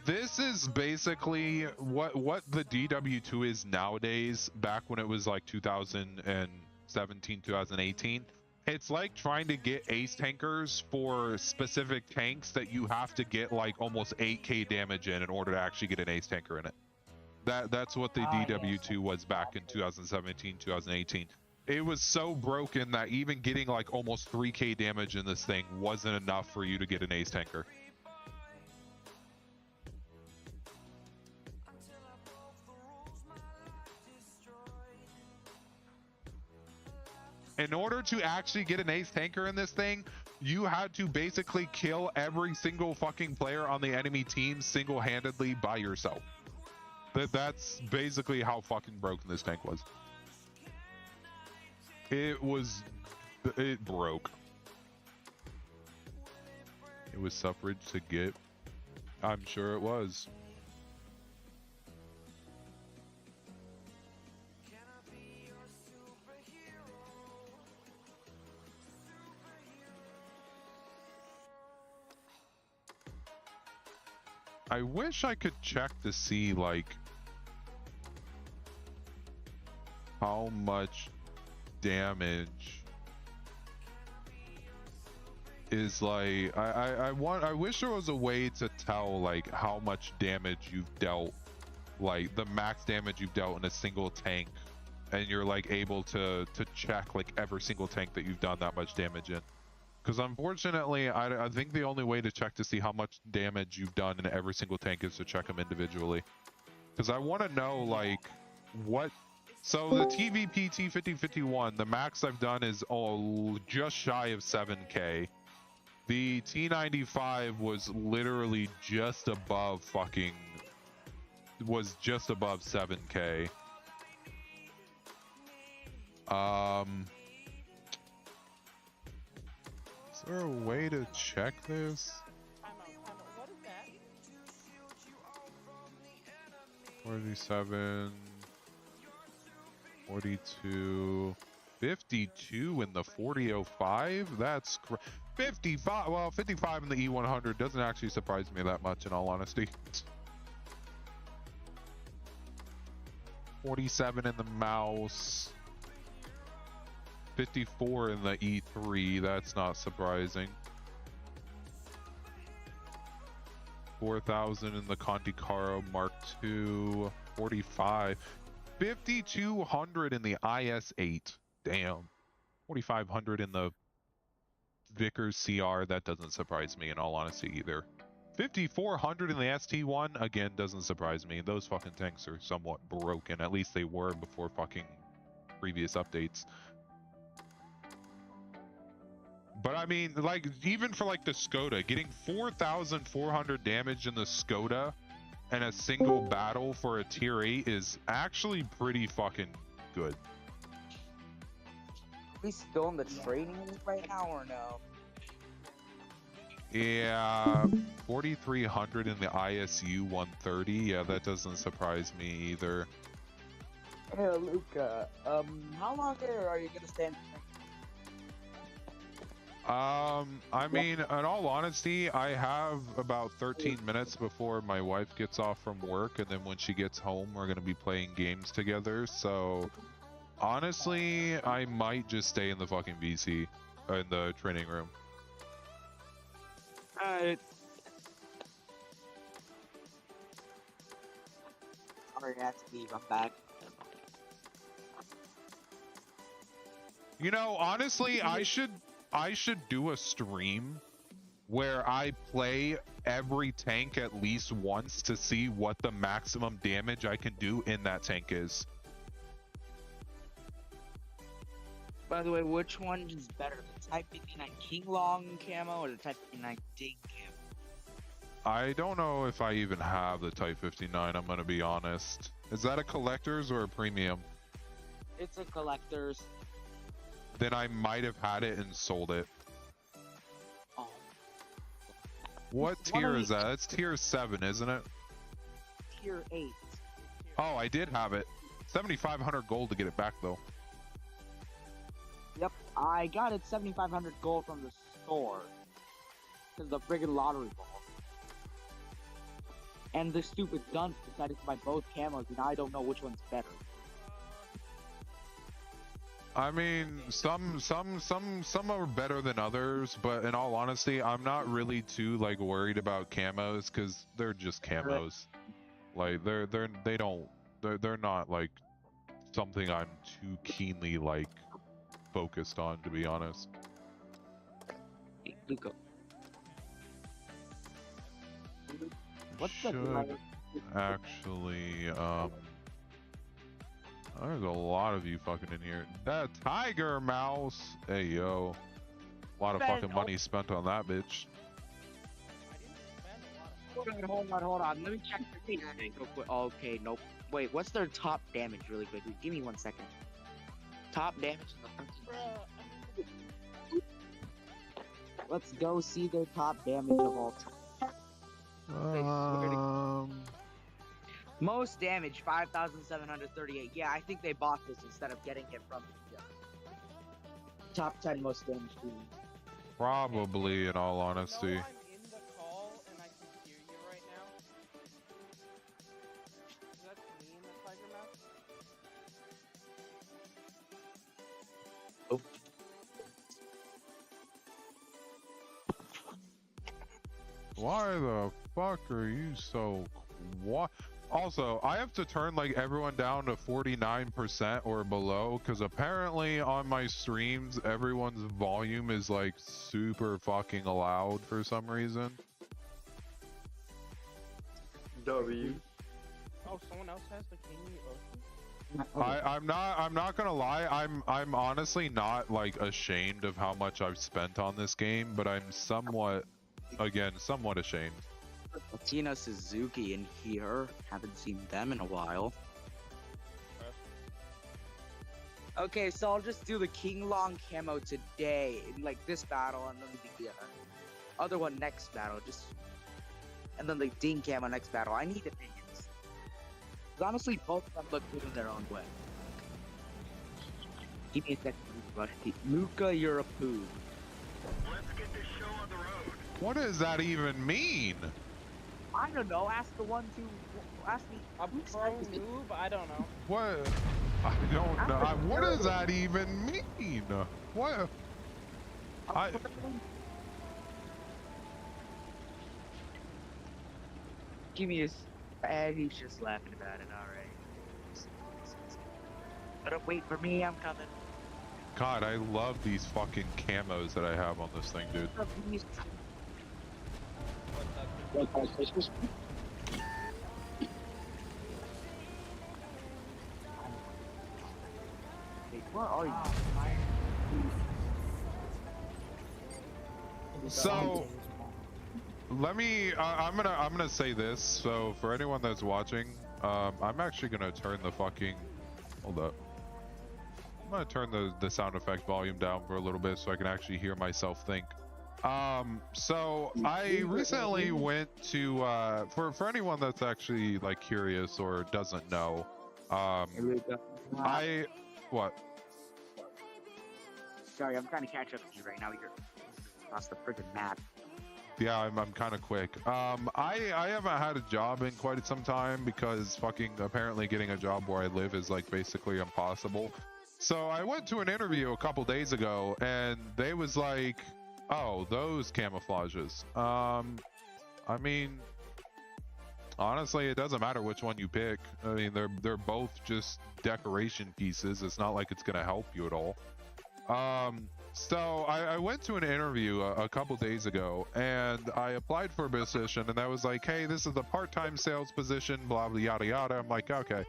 This is basically what the DW2 is nowadays. Back when it was like 2017, 2018, It's like trying to get ace tankers for specific tanks that you have to get like almost 8k damage in order to actually get an ace tanker in it. That's what the DW2 was back in 2017, 2018. It was so broken that even getting like almost 3k damage in this thing wasn't enough for you to get an ace tanker. In order to actually get an ace tanker in this thing, you had to basically kill every single fucking player on the enemy team single-handedly by yourself. That's basically how fucking broken this tank was. It broke. It was suffrage to get. I'm sure it was. I wish I could check to see like how much damage is like I wish there was a way to tell like how much damage you've dealt, like the max damage you've dealt in a single tank, and you're like able to check like every single tank that you've done that much damage in. Because unfortunately, I think the only way to check to see how much damage you've done in every single tank is to check them individually. Because I want to know, like, what... So the TVP T5051, the max I've done is just shy of 7k. The T95 was literally just above fucking... was just above 7k. Is there a way to check this? What is that? 47, 42, 52 in the 4005? That's 55. Well, 55 in the E100 doesn't actually surprise me that much, in all honesty. 47 in the mouse. 54 in the E3, that's not surprising. 4,000 in the Conti Caro Mark II. 45. 5,200 in the IS-8. Damn. 4,500 in the Vickers CR. That doesn't surprise me in all honesty either. 5,400 in the ST1. Again, doesn't surprise me. Those fucking tanks are somewhat broken. At least they were before fucking previous updates. But I mean, like, even for like the Skoda, getting 4,400 damage in the Skoda and a single battle for a tier 8 is actually pretty fucking good. Are we still in the training right now or no? Yeah, 4,300 in the ISU 130. Yeah, that doesn't surprise me either. Hey, Luca, how long are you gonna stand? I mean, in all honesty, I have about 13 minutes before my wife gets off from work, and then when she gets home, we're gonna be playing games together, so honestly, I might just stay in the fucking VC, in the training room. Sorry, I have to leave, I'm back. You know, honestly, I should do a stream where I play every tank at least once to see what the maximum damage I can do in that tank is. By the way, which one is better, the Type 59 King Long camo or the Type 59 Dig camo? I don't know if I even have the Type 59, I'm gonna be honest. Is that a collector's or a premium? It's a collector's. Then I might have had it and sold it. Oh. What tier is that? It's tier 7, isn't it? Tier 8. Oh, I did have it. 7,500 gold to get it back, though. Yep, I got it 7,500 gold from the store. Because the friggin' lottery ball. And the stupid dunce decided to buy both camos, and I don't know which one's better. I mean, some are better than others, but in all honesty, I'm not really too like worried about camos because they're just camos. Like they're not like something I'm too keenly like focused on, to be honest. Hey, Luca. What's Should actually there's a lot of you fucking in here. That tiger mouse. Hey yo. A lot of fucking money spent on that bitch. Hold on. Let me check the thing real quick. Okay, nope. Wait, what's their top damage really quick? Give me 1 second. Top damage in the 13. Let's go see their top damage of all time. Most damage, 5,738. Yeah, I think they bought this instead of getting it from the top 10 most damage team. Probably, in all honesty. I'm in the call and I can hear you right now. That's me in the tiger mouse. Oh. Why the fuck are you so what? Also, I have to turn like everyone down to 49% or below because apparently on my streams everyone's volume is like super fucking loud for some reason. W. Oh, someone else has the King of the Ocean? I'm not gonna lie, I'm honestly not like ashamed of how much I've spent on this game, but I'm somewhat ashamed. Tina Suzuki in here. Haven't seen them in a while. Okay, so I'll just do the King Long camo today, in like this battle, and then the other one next battle. And then the Ding camo next battle. I need opinions. 'Cause honestly, both of them look good in their own way. Give me a second, buddy. Luca, you're a poo. Let's get this show on the road. What does that even mean? I don't know. Ask the ones who ask me. A pro noob? I don't know. What? I don't know. What does that even mean? What? Give me a. He's just laughing about it. All right. But wait for me. I'm coming. God, I love these fucking camos that I have on this thing, dude. Where are you? So, let me. I'm gonna say this. So, for anyone that's watching, I'm actually gonna turn the fucking. Hold up. I'm gonna turn the sound effect volume down for a little bit so I can actually hear myself think. So I recently went to for anyone that's actually like curious or doesn't know, what? Sorry, I'm trying to catch up to you right now. You're across the freaking map. Yeah, I'm kind of quick. I haven't had a job in quite some time because fucking apparently getting a job where I live is like basically impossible. So I went to an interview a couple days ago and they was like, oh, those camouflages. I mean, honestly, it doesn't matter which one you pick. I mean, they're both just decoration pieces. It's not like it's gonna help you at all. So I went to an interview a couple days ago and I applied for a position and I was like, hey, this is a part-time sales position, blah, blah, yada, yada. I'm like, okay.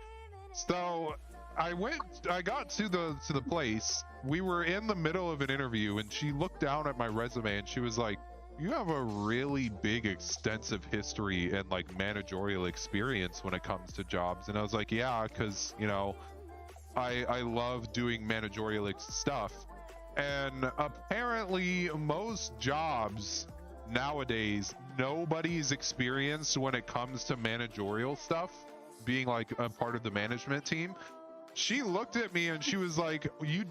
So I got to the place. We were in the middle of an interview and she looked down at my resume and she was like, you have a really big, extensive history and like managerial experience when it comes to jobs. And I was like, yeah, because, you know, I love doing managerial stuff. And apparently most jobs nowadays, nobody's experienced when it comes to managerial stuff, being like a part of the management team. She looked at me and she was like, I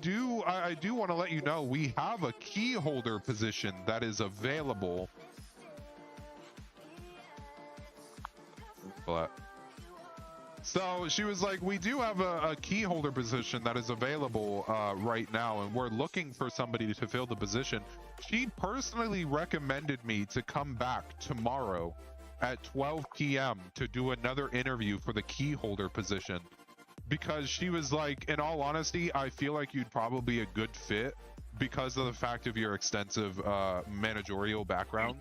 do want to let you know we have a key holder position that is available. But So she was like, we do have a key holder position that is available right now, and we're looking for somebody to fill the position. She personally recommended me to come back tomorrow at 12 p.m. to do another interview for the key holder position. Because she was like, in all honesty, I feel like you'd probably be a good fit because of the fact of your extensive managerial background.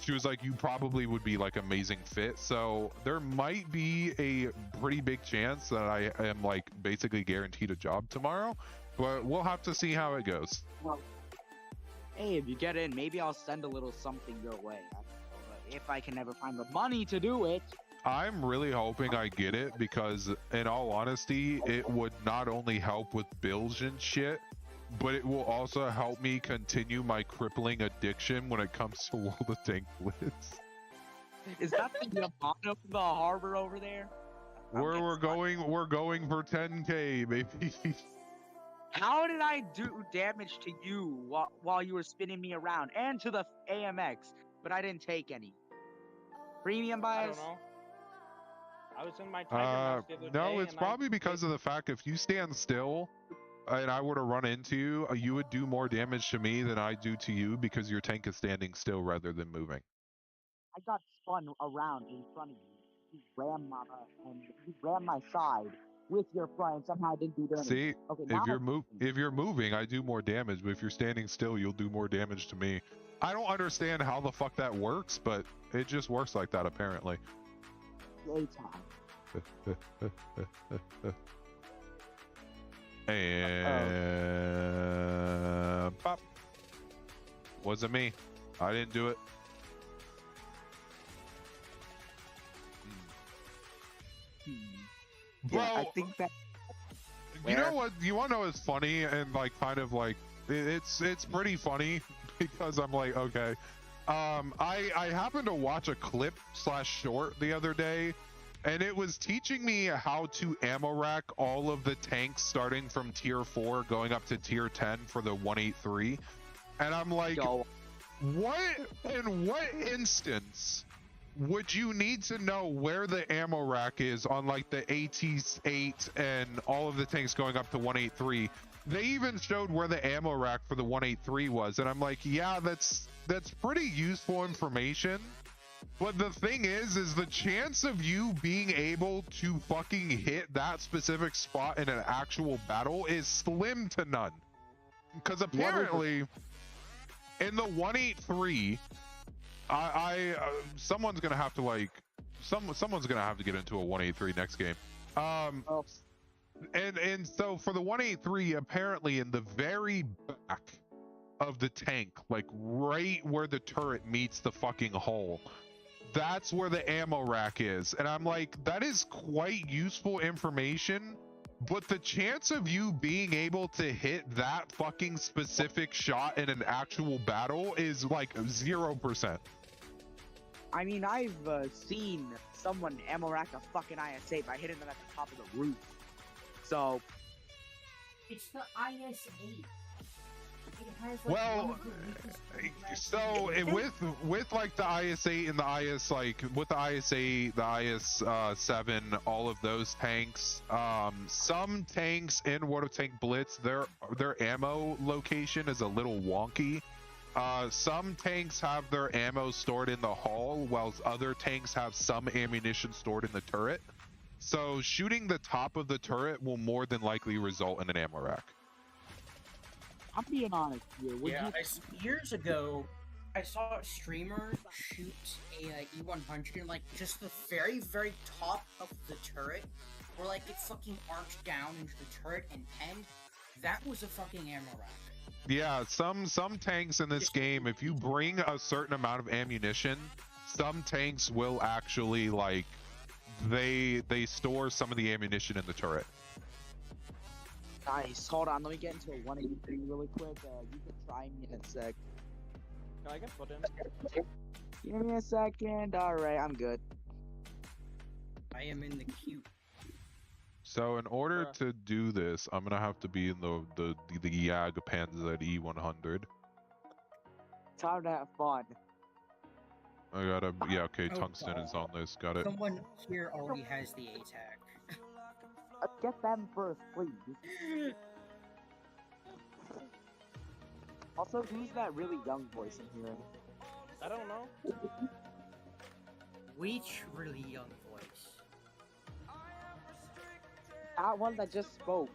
She was like, you probably would be like amazing fit. So there might be a pretty big chance that I am like basically guaranteed a job tomorrow, but we'll have to see how it goes. Well, hey, if you get in, maybe I'll send a little something your way. If I can ever find the money to do it. I'm really hoping I get it because in all honesty, it would not only help with bills and shit, but it will also help me continue my crippling addiction when it comes to World of Tank Blitz. Is that the bottom of the harbor over there? We're going for 10K, baby. How did I do damage to you while you were spinning me around and to the AMX, but I didn't take any? Premium I bias? don't know. I was in my tiger match the other day. No, it's probably because of the fact if you stand still and I were to run into you, you would do more damage to me than I do to you because your tank is standing still rather than moving. I got spun around in front of you. You rammed my side with your front and somehow I didn't do damage. See, Okay, if you're moving, I do more damage, but if you're standing still, you'll do more damage to me. I don't understand how the fuck that works, but it just works like that apparently. And pop. Wasn't me. I didn't do it. Yeah, Bro, I think that. You know what? You want to know what's funny and like kind of like it's pretty funny because I'm like, okay. I happened to watch a clip / short the other day, and it was teaching me how to ammo rack all of the tanks starting from tier 4 going up to tier 10 for the 183. And I'm like, what in what instance would you need to know where the ammo rack is on like the AT-8 and all of the tanks going up to 183? They even showed where the ammo rack for the 183 was, and I'm like, yeah, that's pretty useful information. But the thing is the chance of you being able to fucking hit that specific spot in an actual battle is slim to none. Because apparently in the 183, someone's gonna have to like someone's gonna have to get into a 183 next game. And so for the 183, apparently in the very back of the tank, like right where the turret meets the fucking hull, that's where the ammo rack is. And I'm like, that is quite useful information, but the chance of you being able to hit that fucking specific shot in an actual battle is like 0%. I mean, I've seen someone ammo rack a fucking IS-8 by hitting them at the top of the roof. So It's the IS-8. It has, like, Well, so with like the IS-8 and the IS with the IS-8, the IS-7, all of those tanks, some tanks in World of Tank Blitz, their ammo location is a little wonky. Some tanks have their ammo stored in the hull, while other tanks have some ammunition stored in the turret. So shooting the top of the turret will more than likely result in an ammo rack. I'm being honest here. Years ago, I saw a streamer shoot a E100 in like just the very, very top of the turret, where like it fucking arched down into the turret and pinned. That was a fucking ammo rack. Yeah, some tanks in this game, if you bring a certain amount of ammunition, some tanks will actually like they store some of the ammunition in the turret. Nice. Hold on, let me get into a 183 really quick. You can try me in a sec. No, I guess put in. Give me a second. Alright, I'm good. I am in the queue. So in order to do this, I'm gonna have to be in the YAG Panzer E100. Time to have fun. I gotta, yeah, okay, Oh, tungsten is on this, got it. Someone here already has the ATAC. get them first, please. Also, who's that really young voice I'm hearing? I don't know. Which really young voice? That one that just spoke.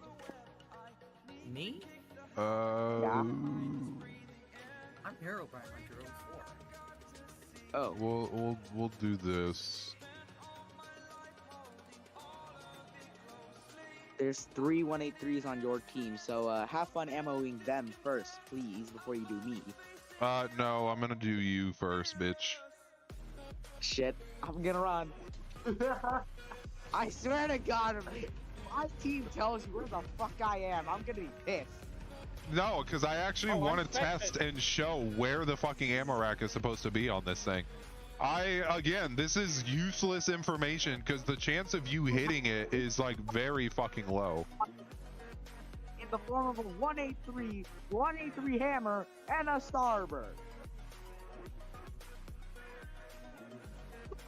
Me? Yeah. I'm Herobrine Hunter 04. Oh. We'll do this. There's 3 183s on your team, so have fun ammoing them first, please, before you do me. No, I'm gonna do you first, bitch. Shit, I'm gonna run. I swear to God, if my team tells you where the fuck I am, I'm gonna be pissed. No, because I actually Oh, want I'm to test and show where the fucking ammo rack is supposed to be on this thing. Again, this is useless information because the chance of you hitting it is like very fucking low. In the form of a 183 hammer, and a Starbird.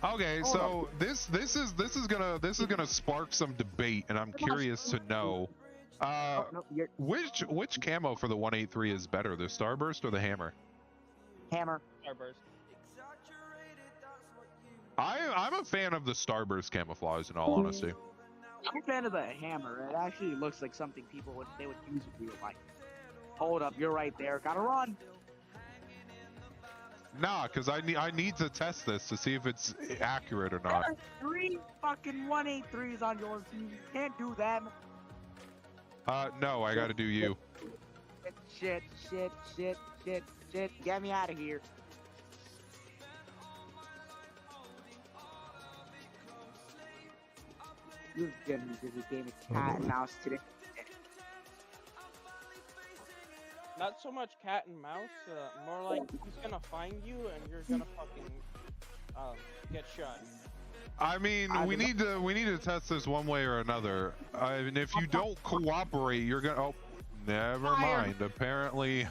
Okay, so this is gonna spark some debate, and I'm curious to know. No, Which camo for the 183 is better, the Starburst or the Hammer? Hammer. Starburst. I'm a fan of the Starburst camouflage, in all honesty. I'm a fan of the hammer. It actually looks like something people would use in real life. Hold up, you're right there. Gotta run. Nah, because I need to test this to see if it's accurate or not. There are 3 fucking 183s on your team. You can't do them. No, I gotta do you. Shit. Get me out of here. You're gonna be busy gaming cat and mouse today. Not so much cat and mouse, more like he's gonna find you and you're gonna fucking get shot. I mean, we need to test this one way or another. I mean, if you don't cooperate, you're gonna. Oh, never mind. Apparently,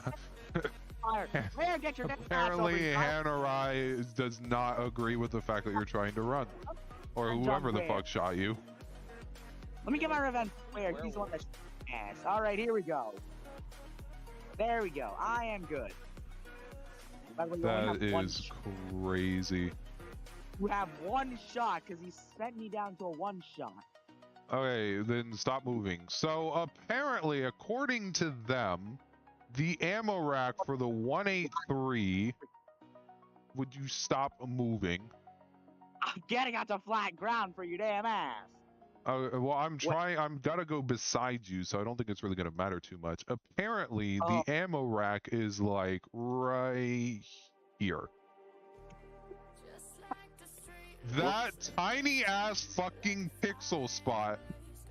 Get your apparently, Annor and I does not agree with the fact that you're trying to run, or whoever the fuck shot you. Let me get my revenge. Where he's the one that ass. All right, here we go. There we go. I am good. By the way, That is crazy. You have 1 shot because he sent me down to a 1 shot. Okay, then stop moving. So apparently, according to them, the ammo rack for the 183. Would you stop moving? I'm getting out to flat ground for your damn ass. Well, I'm trying. I'm gotta go beside you, so I don't think it's really gonna matter too much. Apparently, the ammo rack is like right here. That tiny ass fucking pixel spot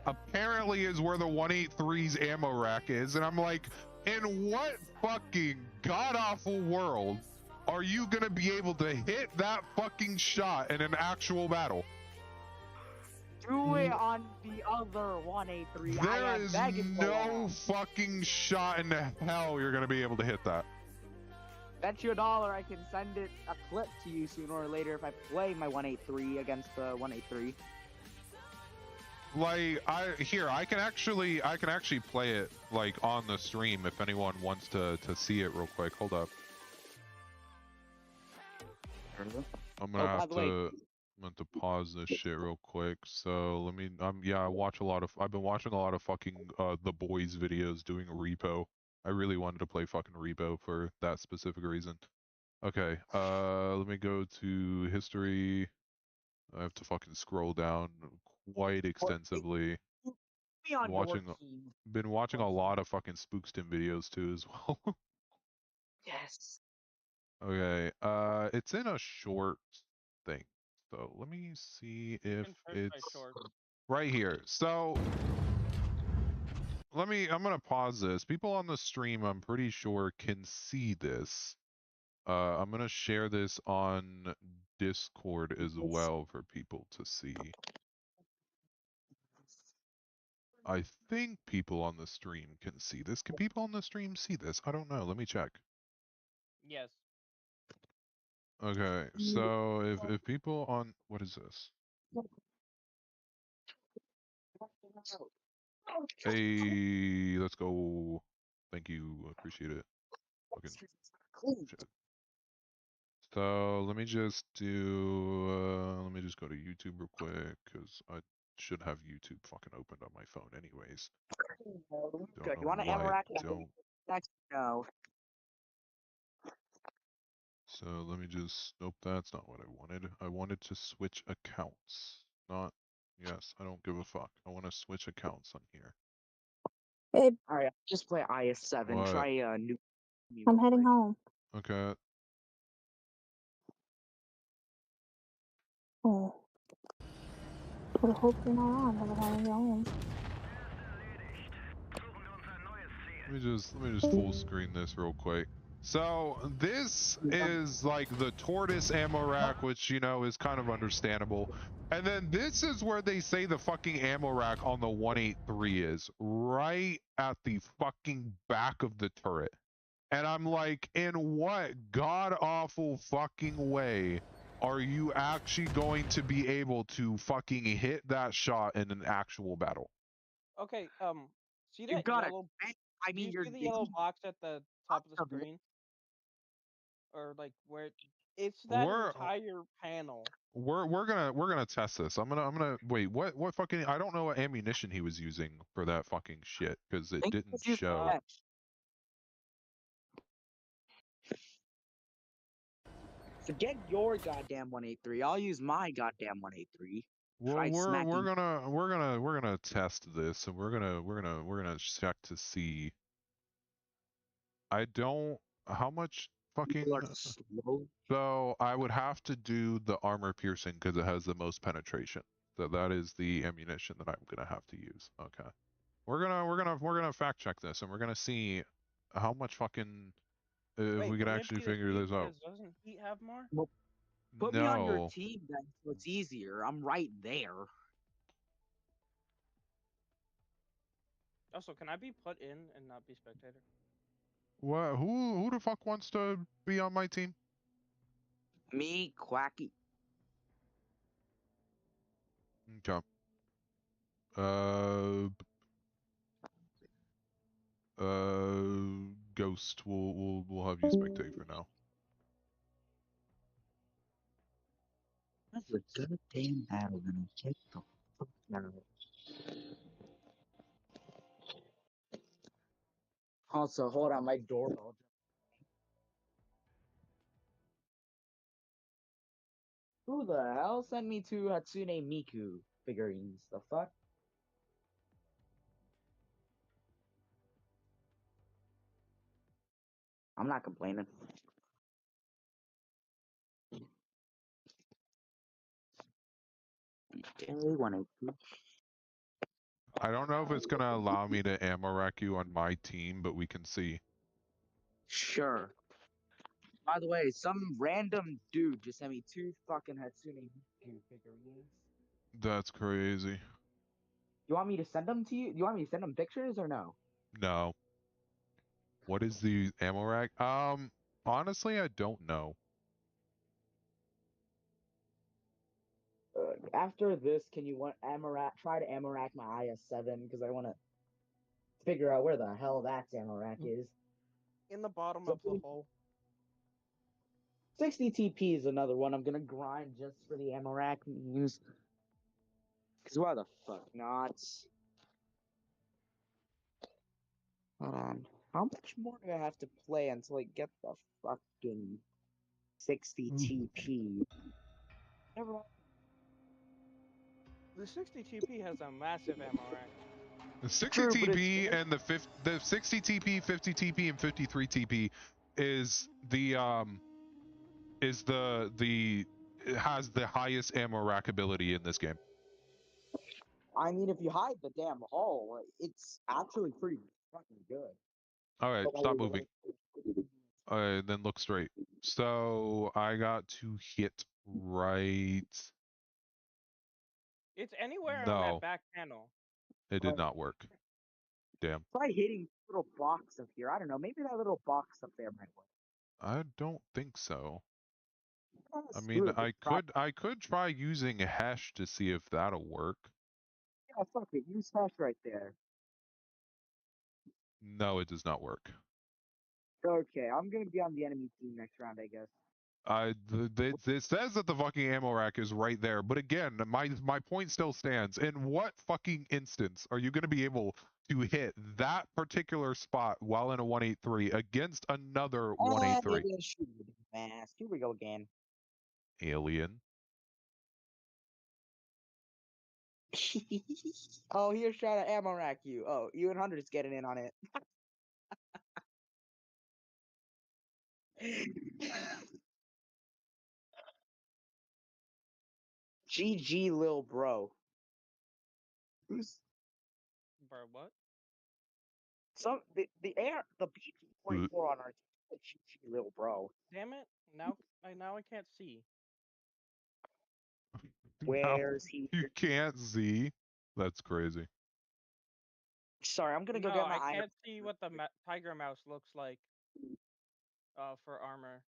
apparently is where the 183's ammo rack is, and I'm like, in what fucking god awful world are you gonna be able to hit that fucking shot in an actual battle? Do it on the other 183. There is no fucking shot in the hell you're gonna be able to hit that. Bet you $1 I can send it a clip to you sooner or later if I play my 183 against the 183. Like I can actually play it like on the stream if anyone wants to see it real quick. Hold up. I'm gonna have to pause this shit real quick. So let me yeah, I've been watching a lot of fucking the boys videos doing repo. I really wanted to play fucking repo for that specific reason. Okay, let me go to history. I have to fucking scroll down quite extensively. Been watching a lot of fucking Spookston videos too as well. Yes. Okay, it's in a short thing. So let me see if it's right here. So I'm gonna pause this. People on the stream, I'm pretty sure, can see this. I'm gonna share this on Discord as well for people to see. I think people on the stream can see this. Can people on the stream see this? I don't know. Let me check. Yes. Okay, so if people on what is this? Hey, let's go. Thank you. Appreciate it. Fucking shit. So let me just let me just go to YouTube real quick because I should have YouTube fucking opened on my phone anyways. Luca, Don't you know want to why interact I with don't. next? No. So let me just, nope, that's not what I wanted. I wanted to switch accounts. Not, yes, I don't give a fuck. I want to switch accounts on here. Babe, Alright, just play IS7. What? Try new. I'm heading home. Okay. Oh. Well, I hope you're not on by the time I get home. Let me just full screen this real quick. So this is like the tortoise ammo rack, which you know is kind of understandable. And then this is where they say the fucking ammo rack on the 183 is, right at the fucking back of the turret. And I'm like, in what god awful fucking way are you actually going to be able to fucking hit that shot in an actual battle? Okay, see You that got it. yellow? I Do mean, you you're see the yellow box at the top of the of it. screen? Or like where it's that We're entire panel. we're gonna test this. I'm gonna wait. What fucking? I don't know what ammunition he was using for that fucking shit because it Think didn't it's used show. next. Forget your goddamn 183. I'll use my goddamn 183. Well, Try smacking. we're gonna test this, and we're gonna check to see. I don't. How much People fucking? are slow. So I would have to do the armor piercing because it has the most penetration. So that is the ammunition that I'm gonna have to use. Okay. We're gonna fact check this and we're gonna see how much fucking if Wait, we can wouldn't it actually be the figure heat this out. because doesn't heat have more? Well, put me on your No. team then, so it's easier. I'm right there. Also, can I be put in and not be spectator? What? Who the fuck wants to be on my team? Me, Quacky. Okay. Uh. Ghost. We'll have you spectate for now. That's a good damn battle, gonna check the fuck out. Also, hold on, my doorbell. Who the hell sent me to Hatsune Miku figurines? The fuck? I'm not complaining. Okay, 182. I don't know if it's gonna allow me to ammo rack you on my team, but we can see. Sure. By the way, some random dude just sent me 2 fucking Hatsune Miku figurines. That's crazy. You want me to send them to you? You want me to send them pictures or no? No. What is the ammo rack? Honestly, I don't know. After this, can you want try to Amarak my IS7 because I want to figure out where the hell that Amarak is. In the bottom of the hole. 60 TP is another one I'm gonna grind just for the Amarak use. Cause why the fuck not? Hold on. How much more do I have to play until I get the fucking 60 TP? Never. The 60 TP has a massive ammo rack. The 60 True, but it's TP and the 60 TP, 50 TP, and 53 TP is the it has the highest ammo rack ability in this game. I mean, if you hide the damn hole, it's actually pretty fucking good. All right, stop moving. Then look straight. So I got to hit right. It's anywhere on that No, back panel. it did not work. Damn. Try hitting the little box up here. I don't know. Maybe that little box up there might work. I don't think so. Oh, I screw mean, it, just try. I could try using Hesh to see if that'll work. Yeah, fuck it. Use hash right there. No, it does not work. Okay, I'm gonna be on the enemy team next round, I guess. It says that the fucking ammo rack is right there, but again, my point still stands. In what fucking instance are you going to be able to hit that particular spot while in a 183 against another 183? Mask. Here we go again. Alien. Oh, here's trying to ammo rack you. Oh, you and Hunter's getting in on it. GG, lil bro. Who's Bro, what? the BP-44 on our team? GG, lil bro. Damn it! Now I can't see. Now Where's he? you can't see. That's crazy. Sorry, I'm gonna go No, get my I iron. can't see what the tiger mouse looks like. For armor.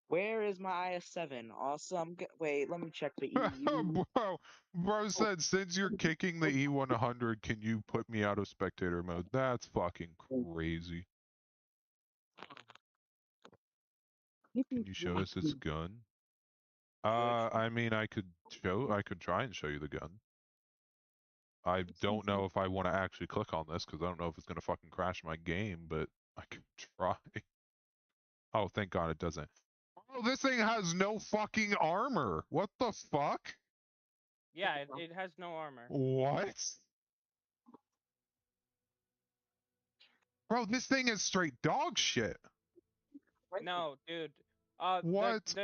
Where is my IS-7? Awesome. Wait, let me check the EU. Bro said, since you're kicking the E100, can you put me out of spectator mode? That's fucking crazy. Can you show us its gun? I mean, I could try and show you the gun. I don't know if I want to actually click on this because I don't know if it's gonna fucking crash my game, but I could try. Oh, thank God it doesn't. Oh, this thing has no fucking armor. What the fuck? Yeah, it has no armor. What? Bro, this thing is straight dog shit. No, dude. What?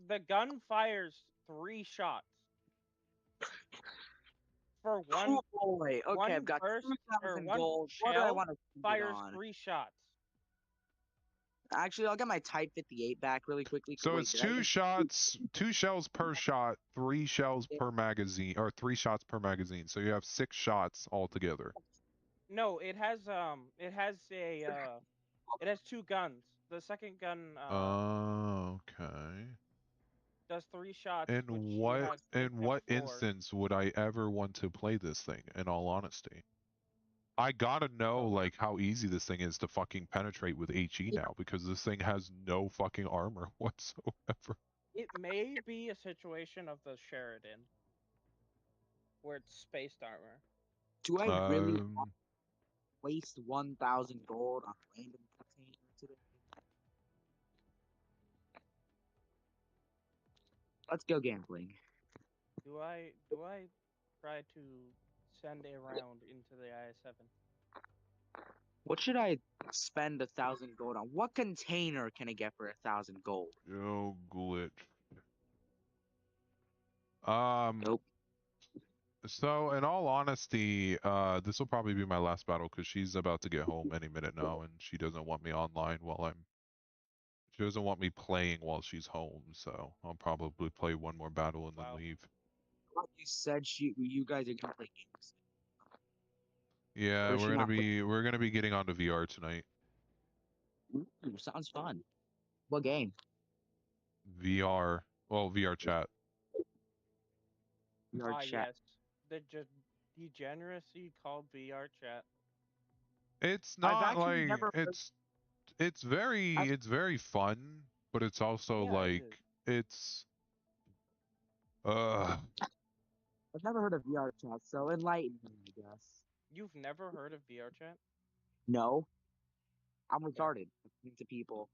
The gun fires 3 shots. For one, Oh boy. Okay, one I've got burst or 2,000 one gold. What do I shell want to fires on? 3 shots. Actually, I'll get my Type 58 back really quickly. So Wait, it's did I two even- shots, 2 shells per shot, 3 shells per magazine, or 3 shots per magazine. So you have 6 shots altogether. No, it has it has 2 guns. The second gun Okay. does 3 shots, In which you have what 4. instance would I ever want to play this thing, in all honesty? I gotta know, Oh. like, how easy this thing is to fucking penetrate with HE now, because this thing has no fucking armor whatsoever. It may be a situation of the Sheridan, where it's spaced armor. Do I really want to waste 1,000 gold on a random container today? Let's go gambling. Do I try to send a round into the IS-7? What should I spend 1,000 gold on? What container can I get for 1,000 gold? Oh, glitch. Nope. So in all honesty, this will probably be my last battle because she's about to get home any minute now, and she doesn't want me online she doesn't want me playing while she's home, so I'll probably play one more battle and then leave. You said you guys are gonna play games. Yeah, Or is she not we're gonna be getting onto VR tonight. Ooh, sounds fun. What game? VR, well, VR chat. VR chat. Yes. The degeneracy called VR chat. It's I've not actually like never heard- it's very fun, but it's also Yeah, like it is. it's uh I've never heard of VR chat, so enlighten me, I guess. You've never heard of VR chat? No. I'm retarded to people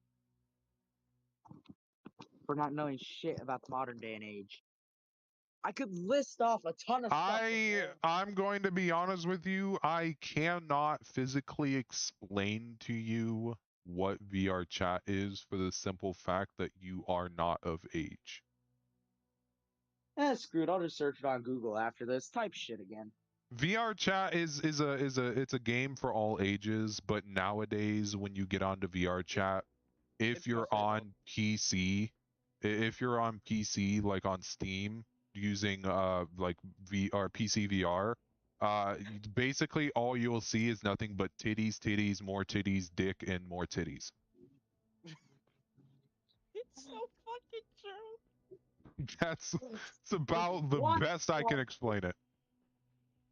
for not knowing shit about the modern day and age. I could list off a ton of stuff. I'm going to be honest with you. I cannot physically explain to you what VR chat is for the simple fact that you are not of age. Screw it. I'll just search it on Google after this. Type shit again. VR chat is a game for all ages, but nowadays when you get onto VR chat, if you're on PC, if you're on PC like on Steam using like VR PC VR, basically all you'll see is nothing but titties, more titties, dick, and more titties. It's so fucking true. It's about the best I can explain it.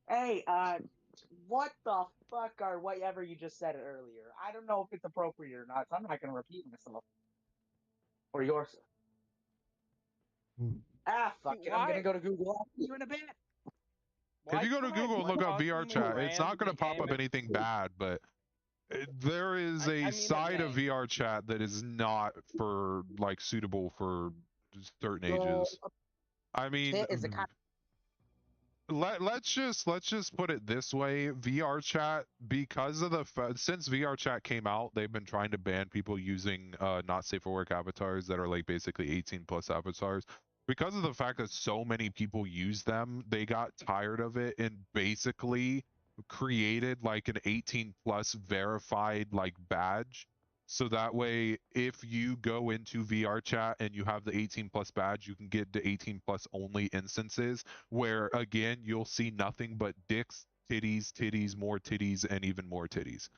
Hey, What the fuck are whatever you just said earlier? I don't know if it's appropriate or not, so I'm not gonna repeat myself. Or yours. Ah, fuck Dude, it. I'm gonna go to Google. I'll see you in a bit. If why you go to can't I Google and be look up talking to VrChat, it's not Rand going the to pop up game? anything bad, but there is I a mean the side of bank. VrChat that is not for like suitable for certain So, ages. I mean, Kit is a kind let's just put it this way: VrChat, because of since VrChat came out, they've been trying to ban people using not safe for work avatars that are like basically 18 plus avatars. Because of the fact that so many people use them, they got tired of it and basically created like an 18 plus verified like badge. So that way, if you go into VrChat and you have the 18 plus badge, you can get the 18 plus only instances where again you'll see nothing but dicks, titties, titties, more titties, and even more titties.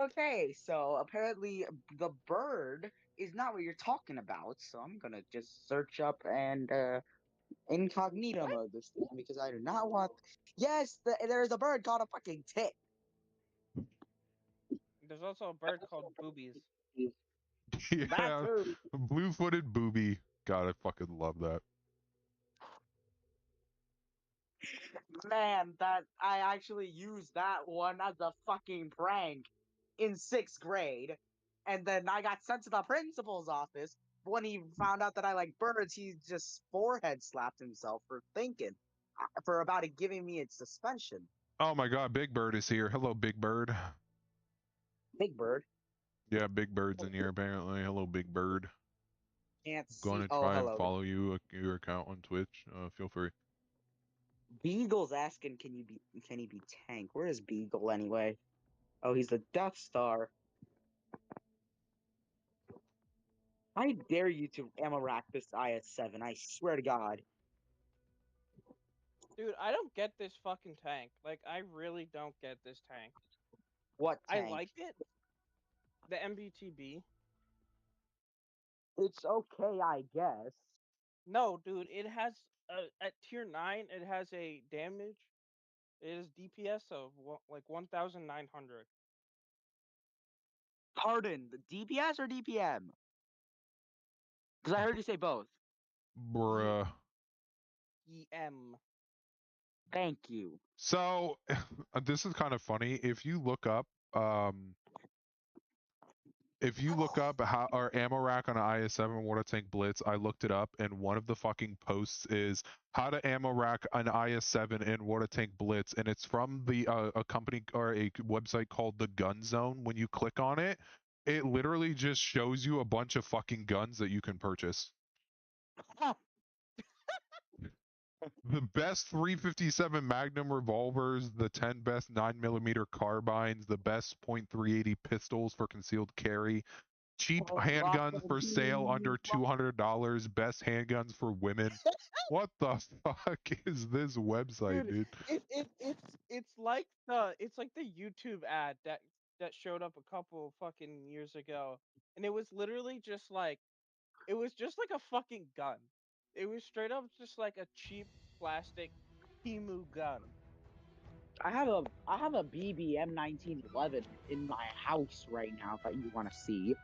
Okay, so apparently the bird is not what you're talking about, so I'm gonna just search up and incognito mode this time because I do not want. Yes, there's a bird called a fucking tit. There's also a bird called Boobies. That Yeah, too. blue-footed booby. God, I fucking love that. Man, that I actually used that one as a fucking prank in 6th grade, and then I got sent to the principal's office. When he found out that I like birds, he just forehead slapped himself for thinking, for about it giving me its suspension. Oh my God, Big Bird is here. Hello, Big Bird. Big Bird Yeah, Big Bird's in here apparently. Hello, Big Bird. can't Going see. to Oh, try and hello. follow you your account on Twitch. Feel free. Beagle's asking, can he be Tank? Where is Beagle anyway? Oh, he's the Death Star. I dare you to ammo rack this IS-7. I swear to God. Dude, I don't get this fucking tank. Like, I really don't get this tank. What I tank? like it. The MBTB. It's okay, I guess. No, dude, it has at tier 9, it has a damage. It is DPS of like 1,900. Pardon, the DPS or DPM? Because I heard you say both. Bruh. EM. Thank you. So, this is kind of funny. If you look up how our ammo rack on an IS-7 water tank Blitz, I looked it up, and one of the fucking posts is how to ammo rack an IS-7 in water tank Blitz, and it's from the a company or a website called the Gun Zone. When you click on it, it literally just shows you a bunch of fucking guns that you can purchase. The best 357 Magnum revolvers, the 10 best 9mm carbines, the best .380 pistols for concealed carry, cheap handguns for sale under $200, best handguns for women. What the fuck is this website, Dude, dude? it's like the YouTube ad that showed up a couple fucking years ago. And it was literally just like it was just like a fucking gun. It was straight up just like a cheap plastic Timu gun. I have a BBM 1911 in my house right now that you want to see.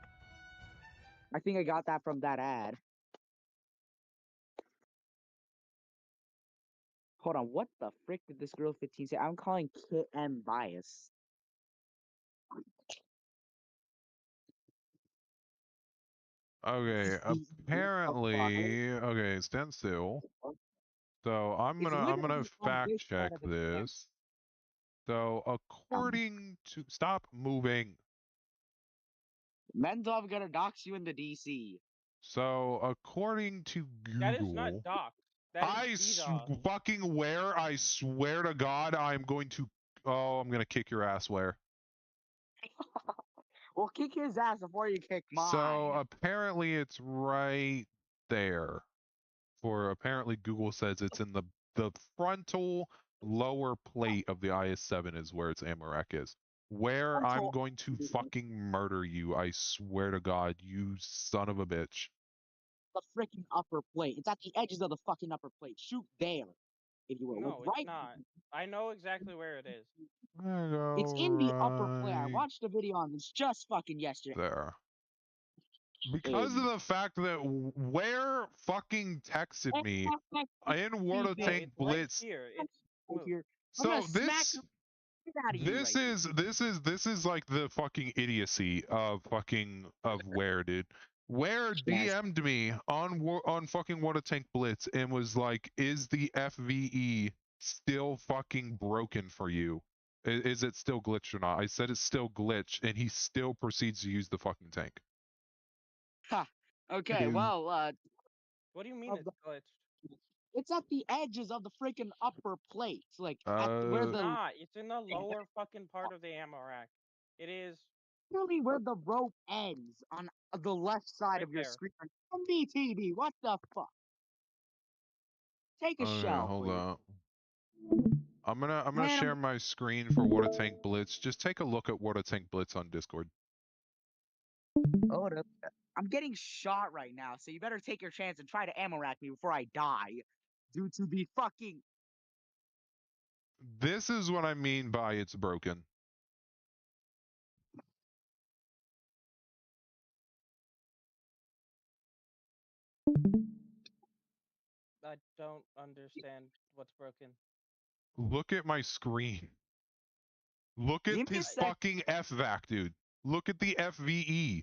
I think I got that from that ad. Hold on, what the frick did this girl 15 say? I'm calling Kit M bias. Okay, apparently, okay, stand still. So It's I'm gonna literally on fact this side check of the camera. this. So according to stop moving. Mendov gonna dox you in the DC. So according to That is not Google, doc. That is DDoS. fucking where I swear to God I'm going to I'm gonna kick your ass where. Well, kick his ass before you kick So mine. apparently it's right there. For apparently Google says it's in the frontal lower plate of the IS-7 is where its ammo rack is. Where I'm Frontal- going to fucking murder you, I swear to God, you son of a bitch. The freaking upper plate. It's at the edges of the fucking upper plate. Shoot there, if you will. No, Look it's right. not. I know exactly where it is. It's in the upper play. I Right watched a video on this just fucking yesterday. there. Because of the fact that Where fucking texted me in World of No, Tank it's right Blitz. here. It's move. Here. I'm So gonna smack this the shit out of you this right here. this is like the fucking idiocy of Where, dude. Where Yes. DM'd me on fucking World of Tank Blitz and was like, "Is the FVE still fucking broken for you? Is it still glitched or not?" I said it's still glitched, and he still proceeds to use the fucking tank. Ha. Okay, Is- well, What do you mean of it's glitched? it's at the edges of the freaking upper plates, like at where Uh, It's the not. It's in the lower fucking part of the ammo rack. It is really where the rope ends on the left side right of your there. screen. From BTD, what the fuck? Take a okay, shell, hold please. on. I'm gonna Man, share my screen for Water Tank Blitz. Just take a look at Water Tank Blitz on Discord. I'm getting shot right now, so you better take your chance and try to ammo rack me before I die. Due to the fucking This is what I mean by it's broken. I don't understand what's broken. Look at my screen. Look at Give me a his sec. fucking FVAC, dude. Look at the FVE.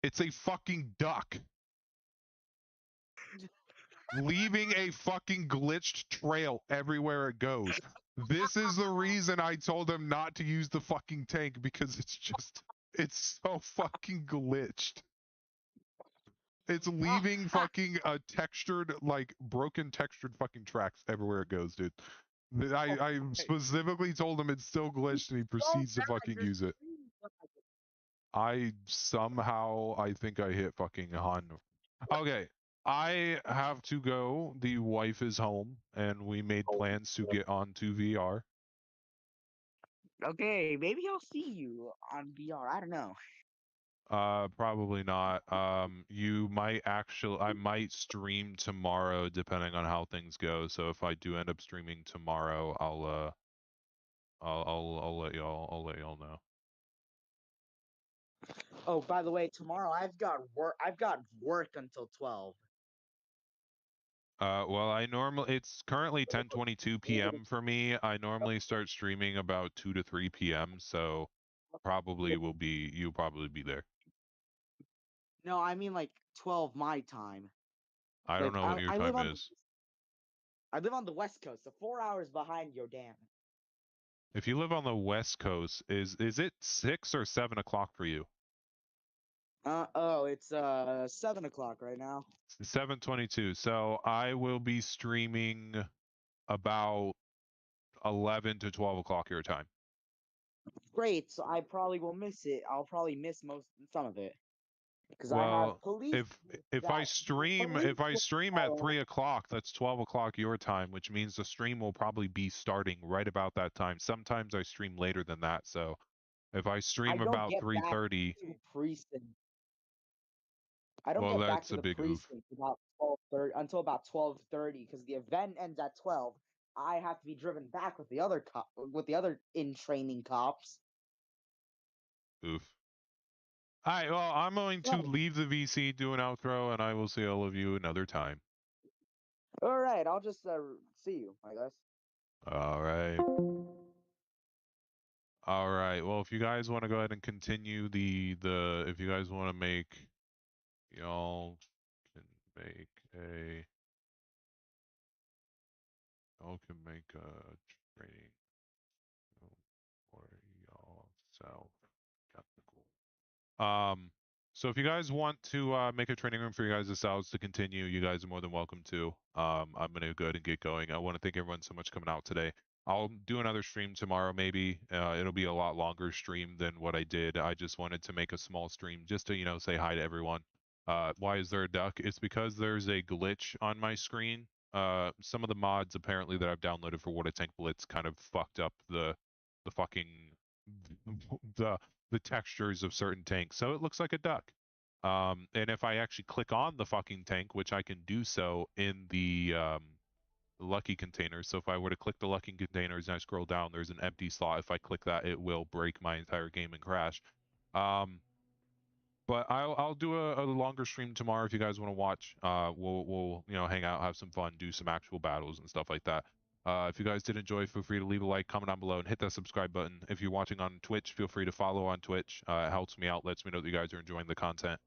It's a fucking duck. Leaving a fucking glitched trail everywhere it goes. This is the reason I told him not to use the fucking tank, because it's so fucking glitched. It's leaving fucking textured, like broken textured fucking tracks everywhere it goes, dude. I specifically told him it's still glitched, and he proceeds to fucking use it. I think I hit fucking Han. Okay, I have to go. The wife is home, and we made plans to get onto VR. Okay, maybe I'll see you on VR. I don't know. Probably not. I might stream tomorrow, depending on how things go. So if I do end up streaming tomorrow, I'll let y'all know. Oh, by the way, tomorrow I've got work until 12. Well, it's currently 10:22 p.m. for me. I normally start streaming about 2 to 3 p.m. So you'll probably be there. No, I mean like 12 my time. I don't know what your I time is. I live on the West Coast, so 4 hours behind your damn. If you live on the West Coast, is it 6 or 7 o'clock for you? It's 7 o'clock right now. 7:22. So I will be streaming about 11 to 12 o'clock your time. Great, so I probably will miss it. I'll probably miss some of it. Because I have Well, police. if I stream at 3 o'clock, that's 12 o'clock your time, which means the stream will probably be starting right about that time. Sometimes I stream later than that, so if I stream about 3:30, I don't well, get back that's to a the big oof. precinct about 12:30 until about 12:30 because the event ends at 12. I have to be driven back with the other in training cops. Oof. All right, well, I'm going to Right. leave the VC, do an outro, and I will see all of you another time. All right, I'll just see you, I guess. All right. All right. Well, if you guys want to go ahead and continue if you guys want to make, y'all can make a, y'all can make a training for y'all self. So if you guys want to make a training room for you guys yourselves to continue, you guys are more than welcome to. I'm gonna go ahead and get going. I want to thank everyone so much coming out today. I'll do another stream tomorrow, maybe. It'll be a lot longer stream than what I did. I just wanted to make a small stream just to, say hi to everyone. Why is there a duck? It's because there's a glitch on my screen. Some of the mods apparently that I've downloaded for Water Tank Blitz kind of fucked up the fucking the textures of certain tanks, so it looks like a duck. And if I actually click on the fucking tank, which I can do so in the lucky containers. So if I were to click the lucky containers and I scroll down, there's an empty slot. If I click that, it will break my entire game and crash. But I'll do a longer stream tomorrow if you guys want to watch. We'll hang out, have some fun, do some actual battles and stuff like that. If you guys did enjoy, feel free to leave a like, comment down below, and hit that subscribe button. If you're watching on Twitch, feel free to follow on Twitch. It helps me out, lets me know that you guys are enjoying the content.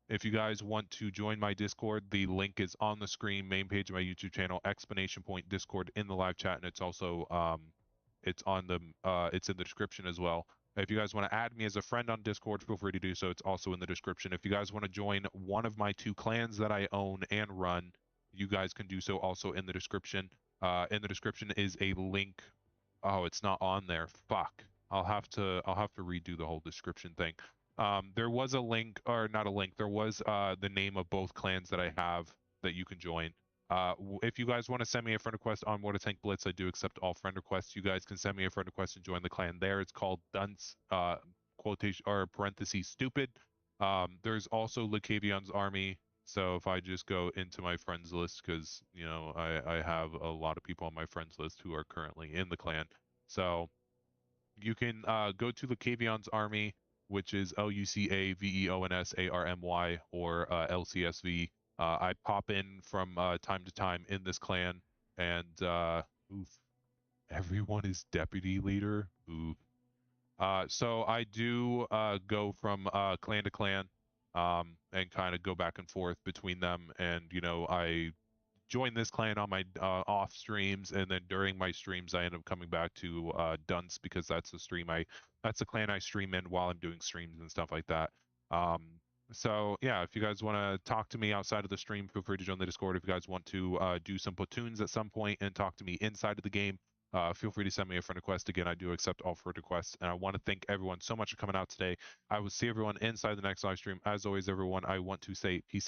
If you guys want to join my Discord, the link is on the screen, main page of my YouTube channel, exclamation point Discord in the live chat, and it's also it's on the it's in the description as well. If you guys want to add me as a friend on Discord, feel free to do so. It's also in the description. If you guys want to join one of my 2 clans that I own and run, you guys can do so also in the description. In the description is a link. Oh, it's not on there. Fuck. I'll have to redo the whole description thing. There was a link, or not a link. There was the name of both clans that I have that you can join. If you guys want to send me a friend request on Water Tank Blitz, I do accept all friend requests. You guys can send me a friend request and join the clan there. It's called Dunce quotation or parentheses stupid. There's also Lucavion's army. So if I just go into my friends list, because I have a lot of people on my friends list who are currently in the clan. So you can go to Lucavion's army, which is LucaVeonsArmy or LCSV. I pop in from time to time in this clan, and oof, everyone is deputy leader. Oof. So I do go from clan to clan, and kind of go back and forth between them, and I join this clan on my off streams, and then during my streams I end up coming back to Dunce, because that's the clan I stream in while I'm doing streams and stuff like that. So yeah, if you guys want to talk to me outside of the stream, feel free to join the Discord. If you guys want to do some platoons at some point and talk to me inside of the game, feel free to send me a friend request. Again, I do accept all friend requests, and I want to thank everyone so much for coming out today. I will see everyone inside the next live stream. As always, everyone, I want to say peace out.